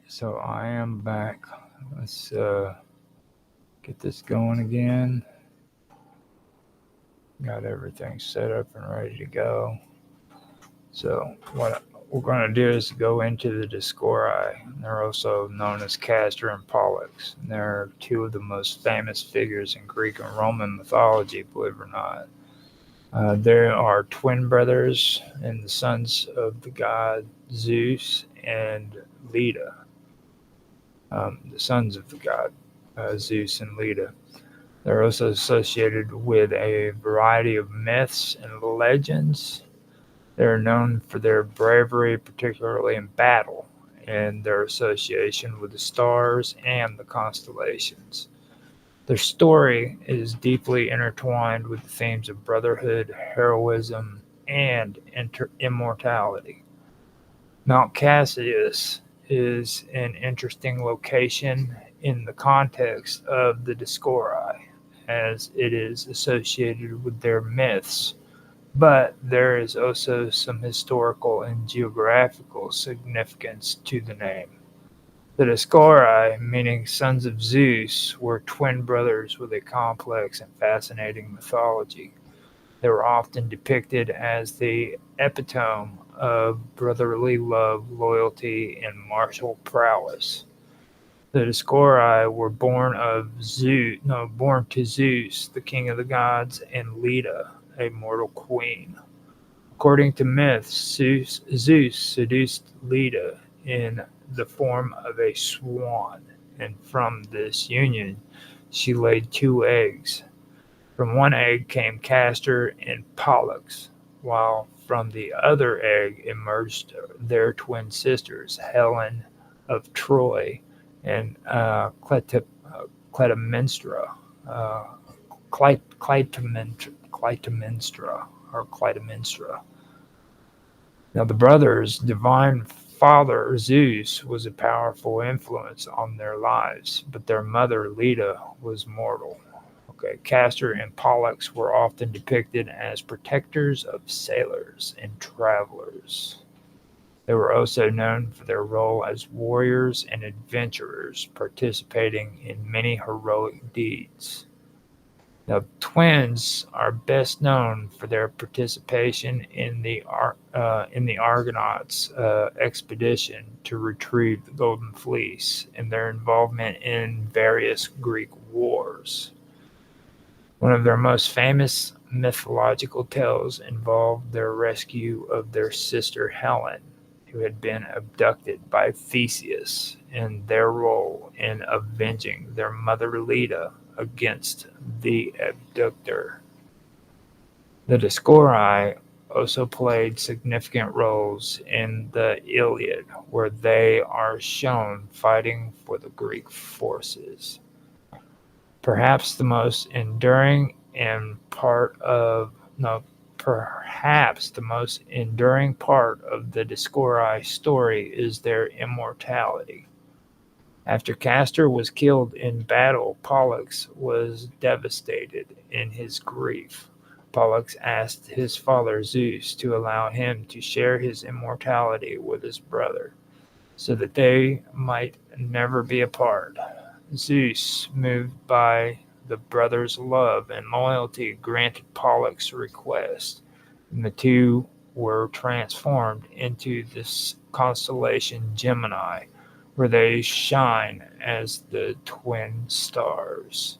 So I am back. Let's get this going again. Got everything set up and ready to go. So what we're going to do is go into the Dioscuri. They're also known as Castor and Pollux. And they're two of the most famous figures in Greek and Roman mythology, believe it or not. There are twin brothers and the sons of the god Zeus and Leda. The sons of the god Zeus and Leda. They're also associated with a variety of myths and legends. They're known for their bravery, particularly in battle, and their association with the stars and the constellations. Their story is deeply intertwined with the themes of brotherhood, heroism, and immortality. Mount Cassius is an interesting location in the context of the Dioscuri, as it is associated with their myths, but there is also some historical and geographical significance to the name. The Dioscuri, meaning sons of Zeus, were twin brothers with a complex and fascinating mythology. They were often depicted as the epitome of brotherly love, loyalty, and martial prowess. The Dioscuri were born to Zeus, the king of the gods, and Leda, a mortal queen. According to myths, Zeus seduced Leda in the form of a swan, and from this union she laid 2 eggs. From one egg came Castor and Pollux, while from the other egg emerged their twin sisters, Helen of Troy and Clytemnestra. Clytemnestra. Now, the brothers' divine father Zeus was a powerful influence on their lives, but their mother Leda was mortal. Okay, Castor and Pollux were often depicted as protectors of sailors and travelers. They were also known for their role as warriors and adventurers, participating in many heroic deeds. Now, twins are best known for their participation in the Argonauts' expedition to retrieve the Golden Fleece and their involvement in various Greek wars. One of their most famous mythological tales involved their rescue of their sister Helen, who had been abducted by Theseus, and their role in avenging their mother Leda against the abductor. The Dioscuri also played significant roles in the Iliad, where they are shown fighting for the Greek forces. Perhaps the most enduring part of the Dioscuri story is their immortality. After Castor was killed in battle, Pollux was devastated in his grief. Pollux asked his father Zeus to allow him to share his immortality with his brother, so that they might never be apart. Zeus, moved by the brothers' love and loyalty, granted Pollux' request, and the two were transformed into this constellation Gemini, where they shine as the twin stars.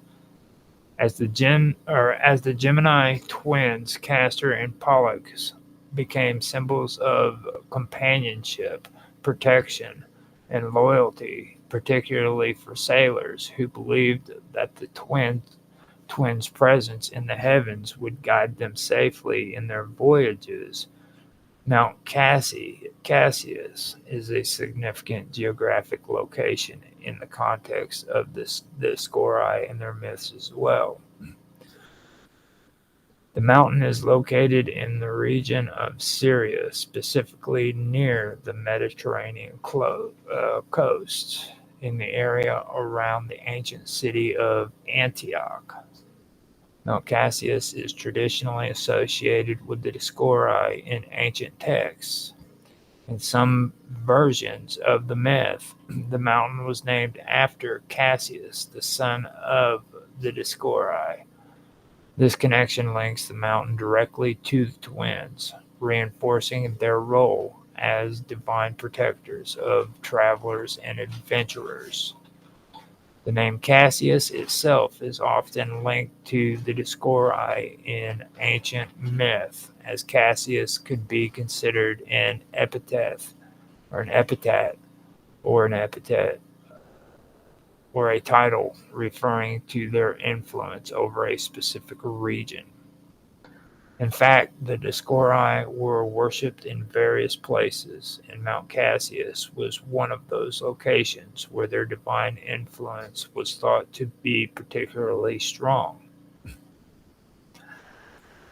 As the Gemini twins, Castor and Pollux became symbols of companionship, protection, and loyalty, particularly for sailors who believed that the twins' presence in the heavens would guide them safely in their voyages. Mount Cassius is a significant geographic location in the context of the Dioscuri and their myths as well. The mountain is located in the region of Syria, specifically near the Mediterranean coast, in the area around the ancient city of Antioch. Mount Cassius is traditionally associated with the Dioscuri in ancient texts. In some versions of the myth, the mountain was named after Cassius, the son of the Dioscuri. This connection links the mountain directly to the twins, reinforcing their role as divine protectors of travelers and adventurers. The name Cassius itself is often linked to the Dioscuri in ancient myth, as Cassius could be considered an epithet or an epithet or an epithet or a title referring to their influence over a specific region. In fact, the Dioscuri were worshipped in various places, and Mount Cassius was one of those locations where their divine influence was thought to be particularly strong.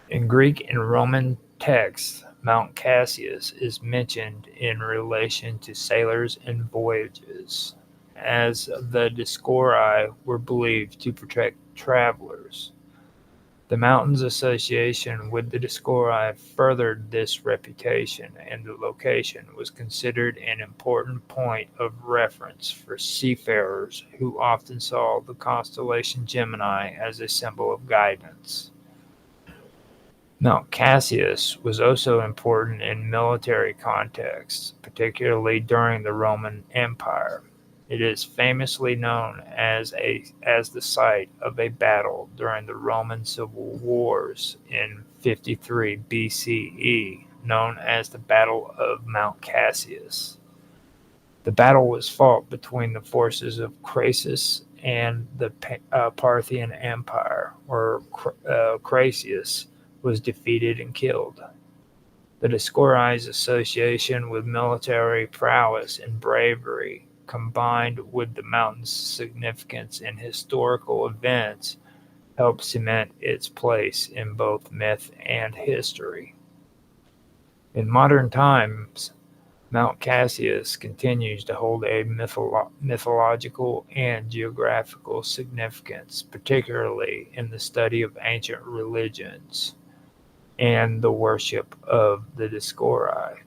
In Greek and Roman texts, Mount Cassius is mentioned in relation to sailors and voyages, as the Dioscuri were believed to protect travelers. The mountain's association with the Dioscuri furthered this reputation, and the location was considered an important point of reference for seafarers who often saw the constellation Gemini as a symbol of guidance. Mount Cassius was also important in military contexts, particularly during the Roman Empire. It is famously known as the site of a battle during the Roman Civil Wars in 53 BCE, known as the Battle of Mount Cassius. The battle was fought between the forces of Crassus and the Parthian Empire, where Crassus was defeated and killed. The Dioscuri's association with military prowess and bravery, combined with the mountain's significance in historical events, helped cement its place in both myth and history. In modern times, Mount Cassius continues to hold a mythological and geographical significance, particularly in the study of ancient religions and the worship of the Dioscuri.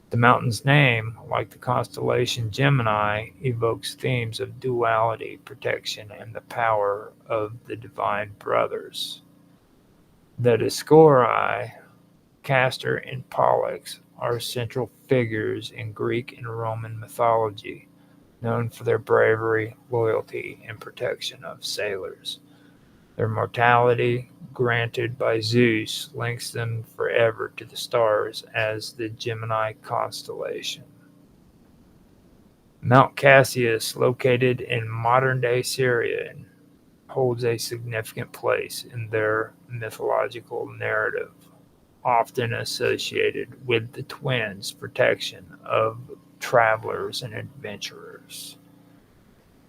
The mountain's name, like the constellation Gemini, evokes themes of duality, protection, and the power of the divine brothers. The Dioscuri, Castor and Pollux, are central figures in Greek and Roman mythology, known for their bravery, loyalty, and protection of sailors. Their mortality, granted by Zeus, links them forever to the stars as the Gemini constellation. Mount Cassius, located in modern-day Syria, holds a significant place in their mythological narrative, often associated with the twins' protection of travelers and adventurers.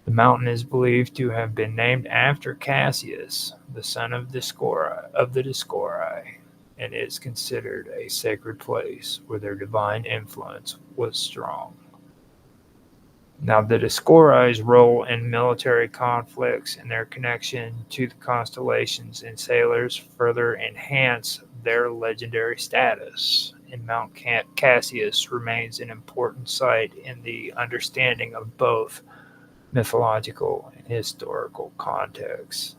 The mountain is believed to have been named after Cassius, the son of the Dioscuri, and is considered a sacred place where their divine influence was strong. Now, the Dioscuri's role in military conflicts and their connection to the constellations and sailors further enhance their legendary status, and Mount Cassius remains an important site in the understanding of both mythological and historical contexts.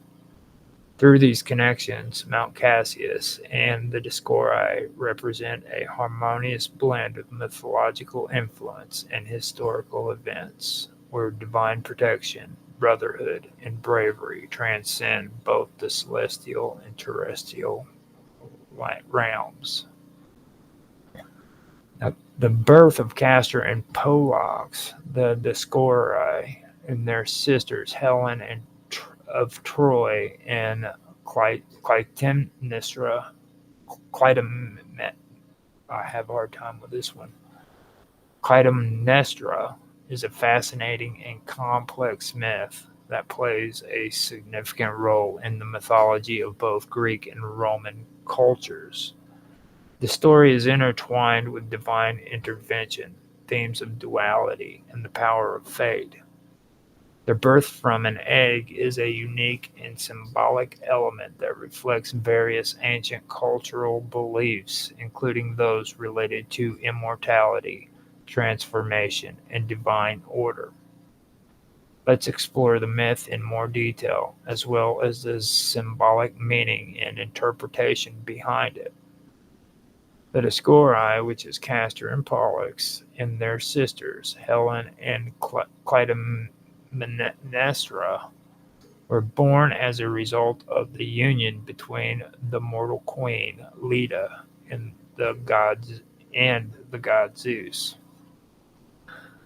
Through these connections, Mount Cassius and the Dioscuri represent a harmonious blend of mythological influence and historical events, where divine protection, brotherhood, and bravery transcend both the celestial and terrestrial realms. Now, the birth of Castor and Pollux, the Dioscuri, and their sisters Helen and of Troy and Clytemnestra. I have a hard time with this one. Clytemnestra is a fascinating and complex myth that plays a significant role in the mythology of both Greek and Roman cultures. The story is intertwined with divine intervention, themes of duality, and the power of fate. The birth from an egg is a unique and symbolic element that reflects various ancient cultural beliefs, including those related to immortality, transformation, and divine order. Let's explore the myth in more detail, as well as the symbolic meaning and interpretation behind it. The Dioscuri, which is Castor and Pollux, and their sisters, Helen and Clytemnestra, were born as a result of the union between the mortal queen, Leda, and the god Zeus.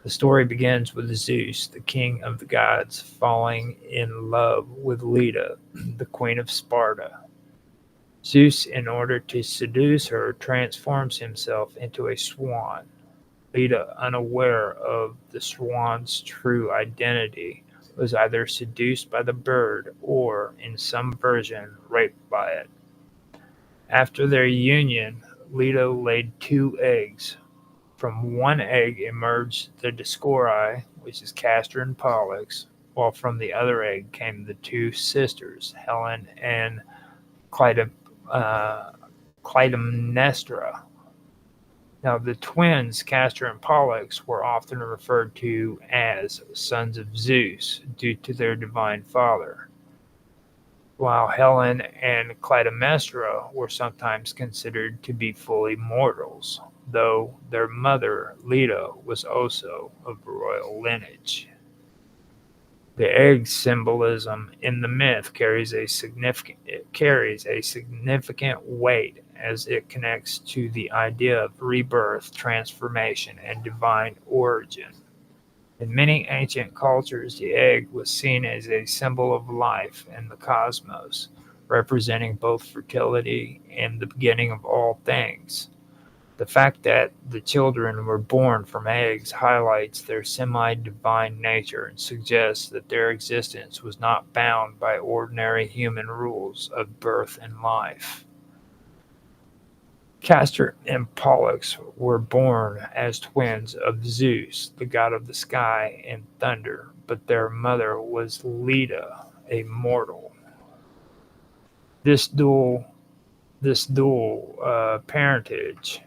The story begins with Zeus, the king of the gods, falling in love with Leda, the queen of Sparta. Zeus, in order to seduce her, transforms himself into a swan. Leda, unaware of the swan's true identity, was either seduced by the bird or, in some version, raped by it. After their union, Leda laid 2 eggs. From one egg emerged the Dioscuri, which is Castor and Pollux, while from the other egg came the 2 sisters, Helen and Clytemnestra. Now, the twins, Castor and Pollux, were often referred to as sons of Zeus due to their divine father, while Helen and Clytemnestra were sometimes considered to be fully mortals, though their mother, Leda, was also of royal lineage. The egg symbolism in the myth carries a significant weight as it connects to the idea of rebirth, transformation, and divine origin. In many ancient cultures, the egg was seen as a symbol of life and the cosmos, representing both fertility and the beginning of all things. The fact that the children were born from eggs highlights their semi-divine nature and suggests that their existence was not bound by ordinary human rules of birth and life. Castor and Pollux were born as twins of Zeus, the god of the sky and thunder, but their mother was Leda, a mortal. This dual parentage,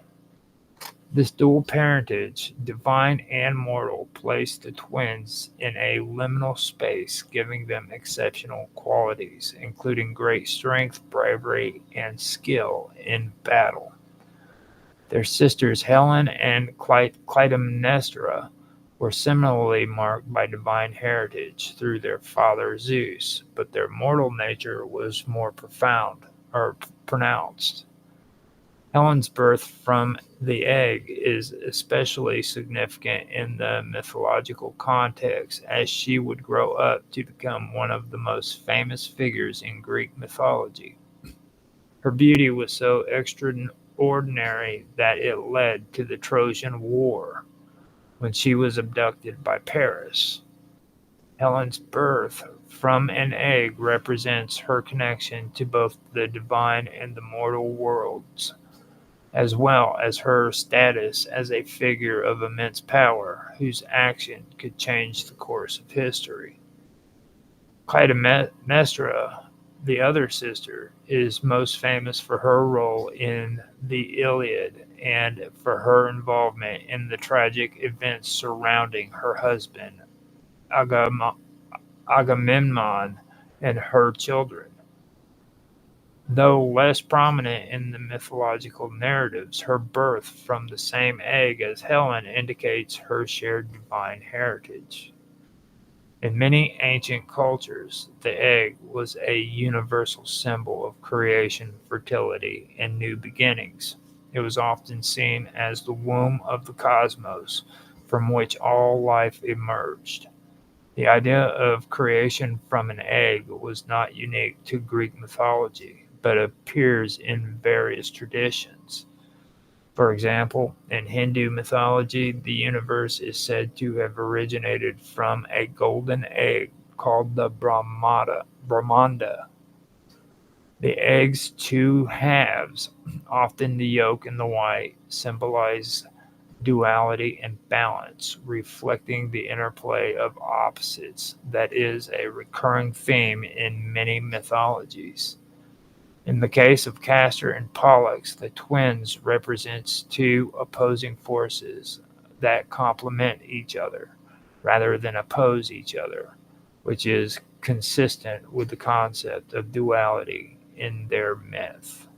divine and mortal, placed the twins in a liminal space, giving them exceptional qualities, including great strength, bravery, and skill in battle. Their sisters Helen and Clytemnestra were similarly marked by divine heritage through their father Zeus, but their mortal nature was more pronounced. Helen's birth from the egg is especially significant in the mythological context, as she would grow up to become one of the most famous figures in Greek mythology. Her beauty was so extraordinary that it led to the Trojan War, when she was abducted by Paris. Helen's birth from an egg represents her connection to both the divine and the mortal worlds, as well as her status as a figure of immense power whose action could change the course of history. Clytemnestra, the other sister, is most famous for her role in the Iliad and for her involvement in the tragic events surrounding her husband, Agamemnon, and her children. Though less prominent in the mythological narratives, her birth from the same egg as Helen indicates her shared divine heritage. In many ancient cultures, the egg was a universal symbol of creation, fertility, and new beginnings. It was often seen as the womb of the cosmos from which all life emerged. The idea of creation from an egg was not unique to Greek mythology, but appears in various traditions. For example, in Hindu mythology, the universe is said to have originated from a golden egg called the Brahmanda. The egg's 2 halves, often the yolk and the white, symbolize duality, and balance, reflecting the interplay of opposites that is a recurring theme in many mythologies. In the case of Castor and Pollux, the twins represents two opposing forces that complement each other rather than oppose each other, which is consistent with the concept of duality in their myth.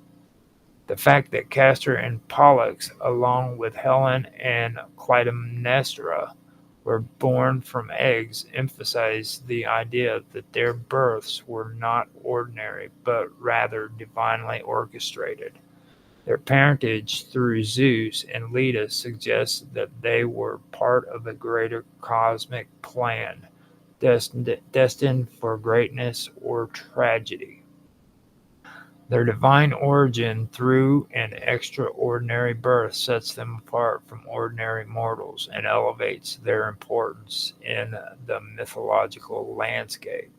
The fact that Castor and Pollux, along with Helen and Clytemnestra, were born from eggs emphasized the idea that their births were not ordinary but rather divinely orchestrated. Their parentage through Zeus and Leda suggests that they were part of a greater cosmic plan, destined for greatness or tragedy. Their divine origin through an extraordinary birth sets them apart from ordinary mortals and elevates their importance in the mythological landscape.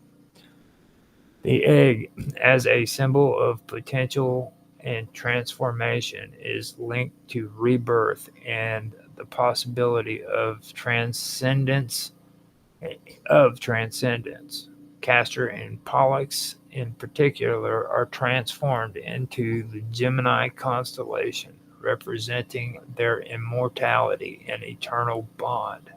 The egg, as a symbol of potential and transformation, is linked to rebirth and the possibility of transcendence. Castor and Pollux, in particular, are transformed into the Gemini constellation, representing their immortality and eternal bond.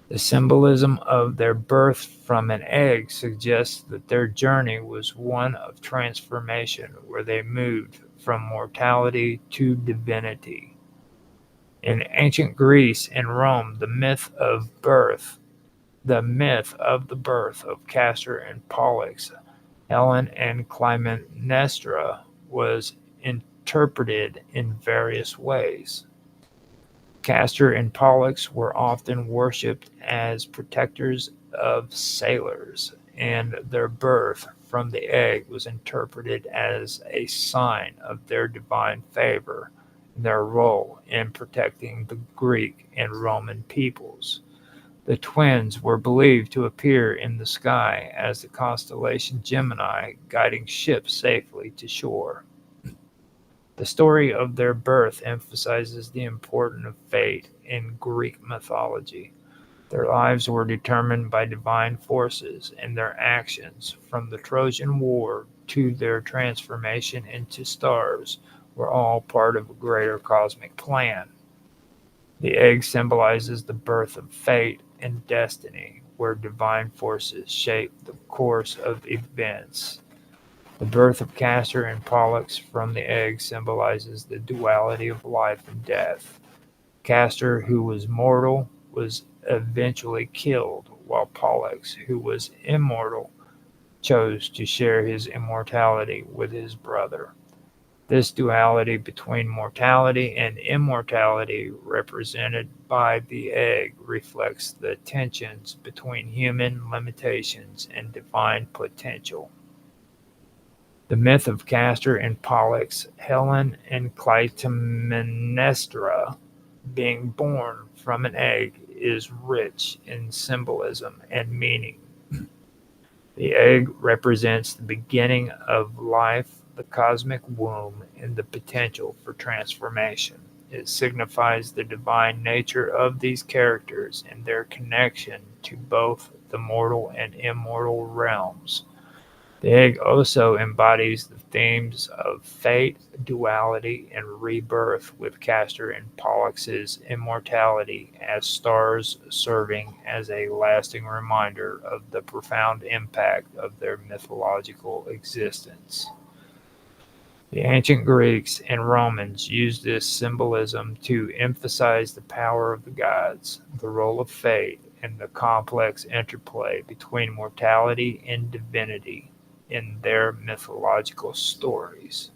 The symbolism of their birth from an egg suggests that their journey was one of transformation, where they moved from mortality to divinity. In ancient Greece and Rome, the myth of the birth of Castor and Pollux, Helen and Clytemnestra, was interpreted in various ways. Castor and Pollux were often worshipped as protectors of sailors, and their birth from the egg was interpreted as a sign of their divine favor and their role in protecting the Greek and Roman peoples. The twins were believed to appear in the sky as the constellation Gemini, guiding ships safely to shore. The story of their birth emphasizes the importance of fate in Greek mythology. Their lives were determined by divine forces, and their actions, from the Trojan War to their transformation into stars, were all part of a greater cosmic plan. The egg symbolizes the birth of fate and destiny, where divine forces shape the course of events. The birth of Castor and Pollux from the egg symbolizes the duality of life and death. Castor, who was mortal, was eventually killed, while Pollux, who was immortal, chose to share his immortality with his brother. This duality between mortality and immortality, represented by the egg, reflects the tensions between human limitations and divine potential. The myth of Castor and Pollux, Helen and Clytemnestra being born from an egg, is rich in symbolism and meaning. The egg represents the beginning of life, the cosmic womb, and the potential for transformation. It signifies the divine nature of these characters and their connection to both the mortal and immortal realms. The egg also embodies the themes of fate, duality, and rebirth, with Castor and Pollux's immortality as stars serving as a lasting reminder of the profound impact of their mythological existence. The ancient Greeks and Romans used this symbolism to emphasize the power of the gods, the role of fate, and the complex interplay between mortality and divinity in their mythological stories.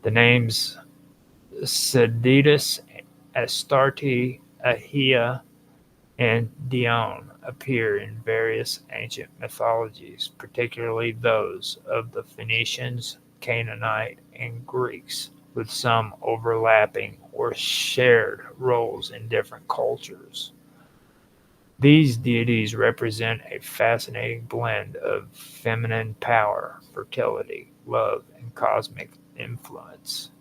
The names Sedidus, Astarte, Ahia, and Dione appear in various ancient mythologies, particularly those of the Phoenicians, Canaanite, and Greeks, with some overlapping or shared roles in different cultures. These deities represent a fascinating blend of feminine power, fertility, love, and cosmic influence.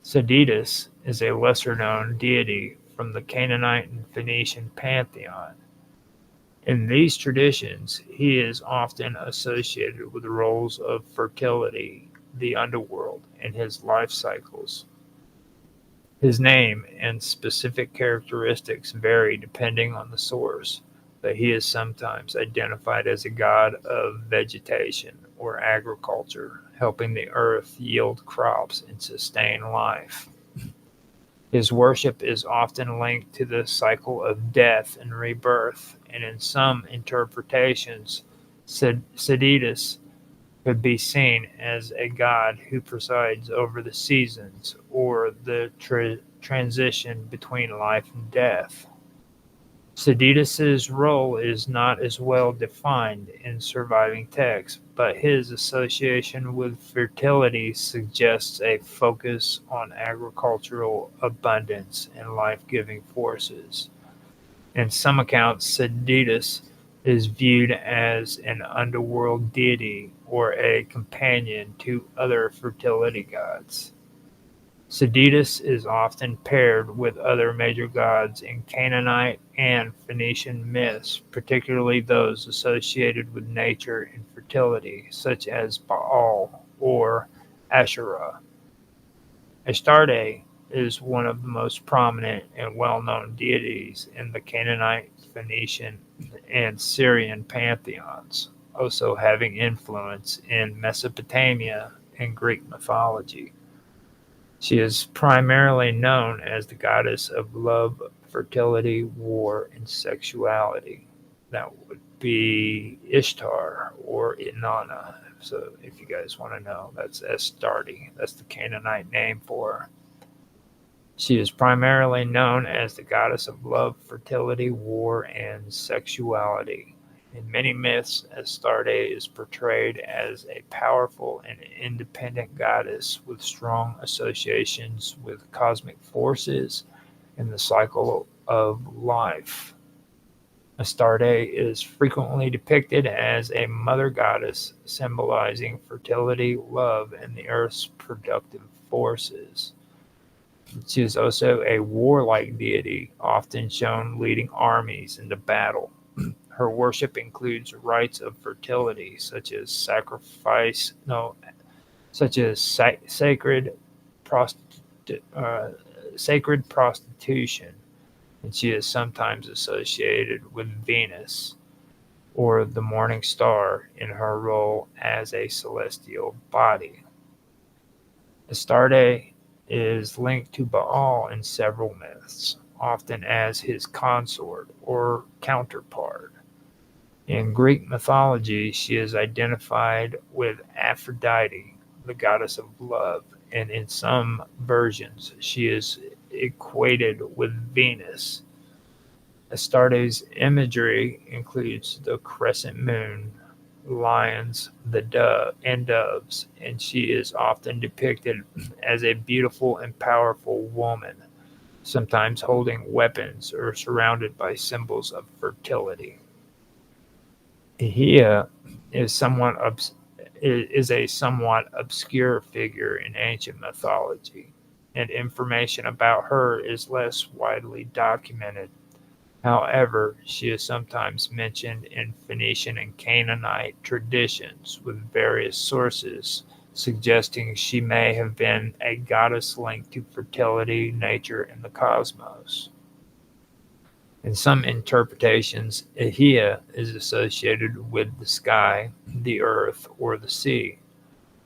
Seditus is a lesser-known deity from the Canaanite and Phoenician pantheon. In these traditions, he is often associated with roles of fertility, the underworld, and his life cycles. His name and specific characteristics vary depending on the source, but he is sometimes identified as a god of vegetation or agriculture, helping the earth yield crops and sustain life. His worship is often linked to the cycle of death and rebirth, and in some interpretations, Seditus could be seen as a god who presides over the seasons or the transition between life and death. Seditus's role is not as well defined in surviving texts, but his association with fertility suggests a focus on agricultural abundance and life-giving forces. In some accounts, Seditus is viewed as an underworld deity or a companion to other fertility gods. Seditus is often paired with other major gods in Canaanite and Phoenician myths, particularly those associated with nature and fertility, such as Baal or Asherah. Astarte is one of the most prominent and well-known deities in the Canaanite, Phoenician, and Syrian pantheons, also having influence in Mesopotamia and Greek mythology. She is primarily known as the goddess of love, fertility, war, and sexuality. That would be Ishtar or Inanna. So if you guys want to know, that's Astarte. That's the Canaanite name for her. She is primarily known as the goddess of love, fertility, war, and sexuality. In many myths, Astarte is portrayed as a powerful and independent goddess with strong associations with cosmic forces and the cycle of life. Astarte is frequently depicted as a mother goddess symbolizing fertility, love, and the earth's productive forces. She is also a warlike deity, often shown leading armies into battle. Her worship includes rites of fertility, such as sacred prostitution, and she is sometimes associated with Venus or the morning star in her role as a celestial body. Astarte is linked to Baal in several myths, often as his consort or counterpart. In Greek mythology, she is identified with Aphrodite, the goddess of love, and in some versions, she is equated with Venus. Astarte's imagery includes the crescent moon, lions, and doves, and she is often depicted as a beautiful and powerful woman, sometimes holding weapons or surrounded by symbols of fertility. Ahia is a somewhat obscure figure in ancient mythology, and information about her is less widely documented. However, she is sometimes mentioned in Phoenician and Canaanite traditions, with various sources suggesting she may have been a goddess linked to fertility, nature, and the cosmos. In some interpretations, Ahia is associated with the sky, the earth, or the sea.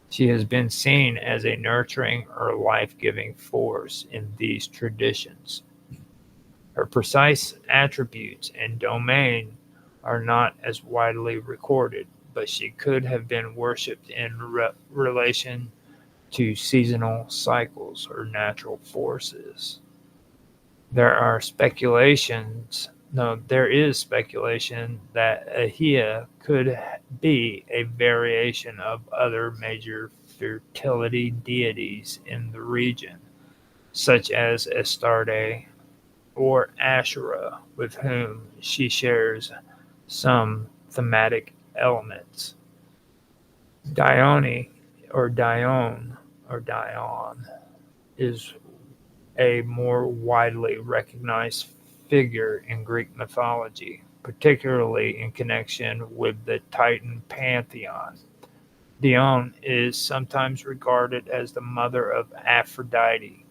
She has been seen as a nurturing or life-giving force in these traditions. Her precise attributes and domain are not as widely recorded, but she could have been worshipped in relation to seasonal cycles or natural forces. There is speculation that Ahia could be a variation of other major fertility deities in the region, such as Astarte or Asherah, with whom she shares some thematic elements. Dione or Dion is a more widely recognized figure in Greek mythology, particularly in connection with the Titan pantheon. Dione is sometimes regarded as the mother of Aphrodite,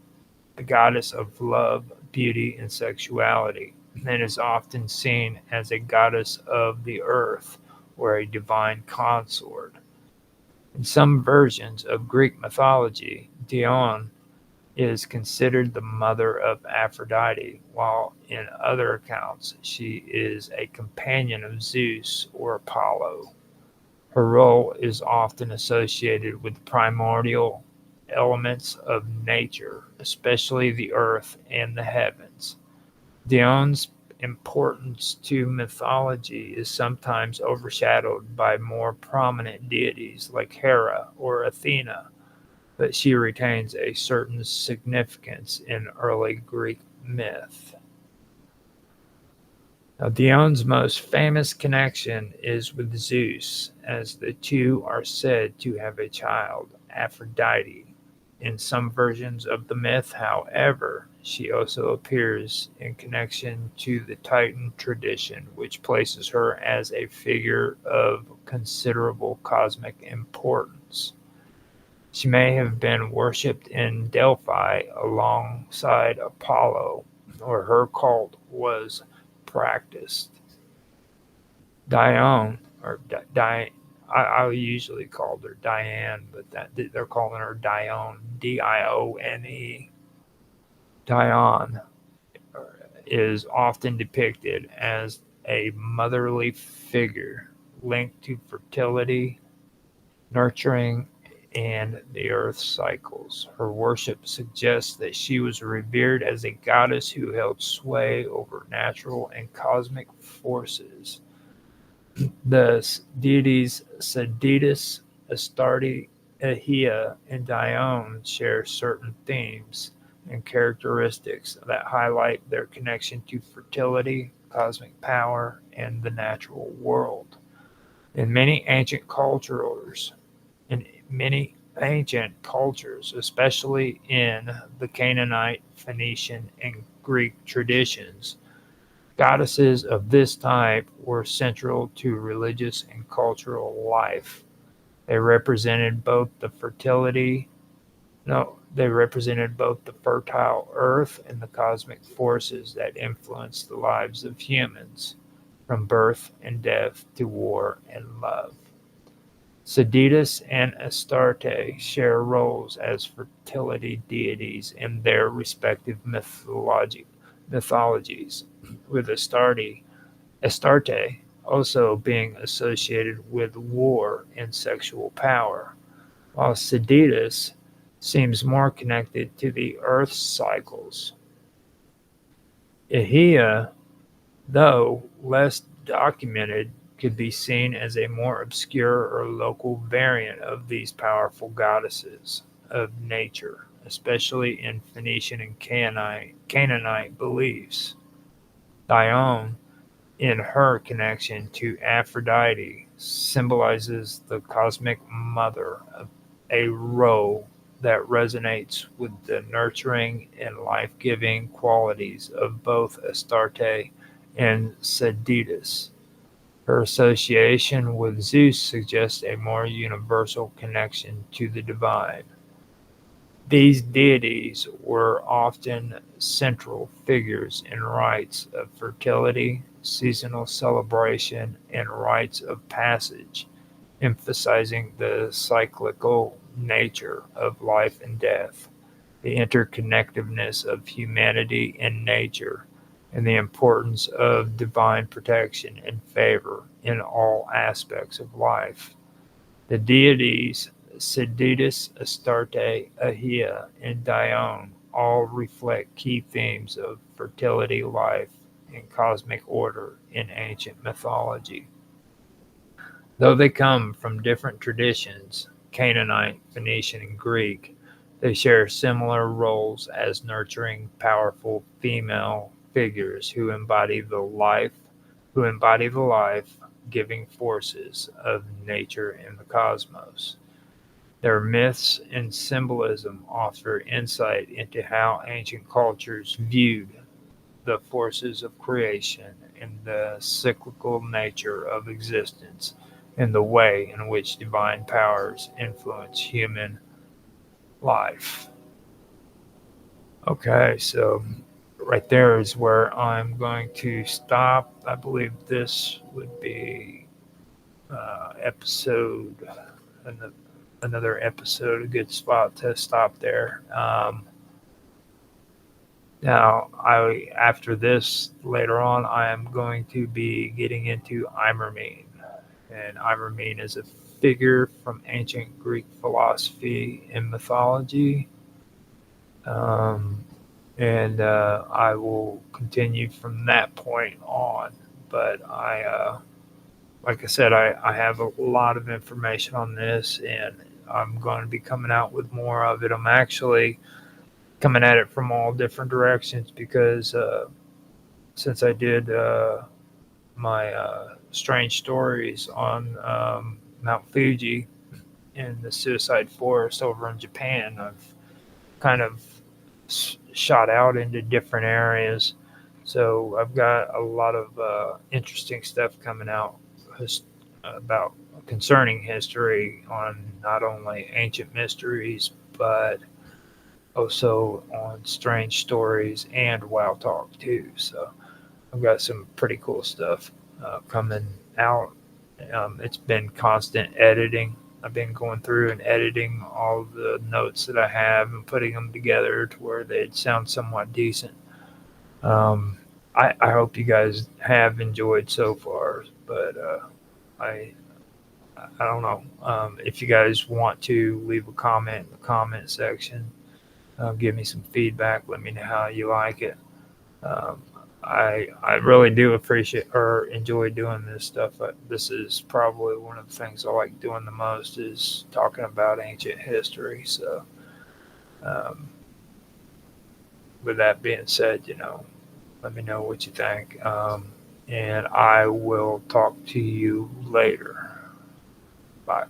the goddess of love, beauty, and sexuality, and is often seen as a goddess of the earth or a divine consort. In some versions of Greek mythology, Dione is considered the mother of Aphrodite, while in other accounts she is a companion of Zeus or Apollo. Her role is often associated with primordial elements of nature, especially the earth and the heavens. Dion's importance to mythology is sometimes overshadowed by more prominent deities like Hera or Athena, but she retains a certain significance in early Greek myth. Now, Dion's most famous connection is with Zeus, as the two are said to have a child, Aphrodite. In some versions of the myth, however, she also appears in connection to the Titan tradition, which places her as a figure of considerable cosmic importance. She may have been worshipped in Delphi alongside Apollo, where her cult was practiced. Dione, or I usually called her Diane, but they're calling her Dione, Dione. Dione is often depicted as a motherly figure linked to fertility, nurturing, and the earth's cycles. Her worship suggests that she was revered as a goddess who held sway over natural and cosmic forces. The deities Saditas, Astarte, Ahia, and Dione share certain themes and characteristics that highlight their connection to fertility, cosmic power, and the natural world. In many ancient cultures, especially in the Canaanite, Phoenician, and Greek traditions, goddesses of this type were central to religious and cultural life. They represented both the fertile earth and the cosmic forces that influence the lives of humans, from birth and death to war and love. Saditas and Astarte share roles as fertility deities in their respective mythologies, with Astarte also being associated with war and sexual power, while Saditas seems more connected to the Earth's cycles. Ahia, though less documented, could be seen as a more obscure or local variant of these powerful goddesses of nature, especially in Phoenician and Canaanite beliefs. Dione, in her connection to Aphrodite, symbolizes the cosmic mother, a role that resonates with the nurturing and life-giving qualities of both Astarte and Saditas. Her association with Zeus suggests a more universal connection to the divine. These deities were often central figures in rites of fertility, seasonal celebration, and rites of passage, emphasizing the cyclical nature of life and death, the interconnectedness of humanity and nature, and the importance of divine protection and favor in all aspects of life. The deities Saditas, Astarte, Ahia, and Dione all reflect key themes of fertility, life, and cosmic order in ancient mythology. Though they come from different traditions, Canaanite, Phoenician, and Greek, they share similar roles as nurturing, powerful female figures who embody the life-giving forces of nature and the cosmos. Their myths and symbolism offer insight into how ancient cultures viewed the forces of creation and the cyclical nature of existence and the way in which divine powers influence human life. Okay, so right there is where I'm going to stop. I believe this would be episode, another episode, a good spot to stop there. Now, after this later on, I am going to be getting into Imermene, and Imermene is a figure from ancient Greek philosophy and mythology. Um, and I will continue from that point on. But like I said, I have a lot of information on this, and I'm going to be coming out with more of it. I'm actually coming at it from all different directions because since I did my strange stories on Mount Fuji in the suicide forest over in Japan, I've kind of shot out into different areas. So I've got a lot of interesting stuff coming out about concerning history on not only ancient mysteries, but also on strange stories and WoW Talk too. So I've got some pretty cool stuff coming out. It's been constant editing. I've been going through and editing all the notes that I have and putting them together to where they'd sound somewhat decent. Um, I hope you guys have enjoyed so far, but I I don't know. If you guys want to leave a comment in the comment section, give me some feedback. Let me know how you like it. Um, I really do appreciate or enjoy doing this stuff. This is probably one of the things I like doing the most is talking about ancient history. So, um, with that being said, let me know what you think, and I will talk to you later. Bye.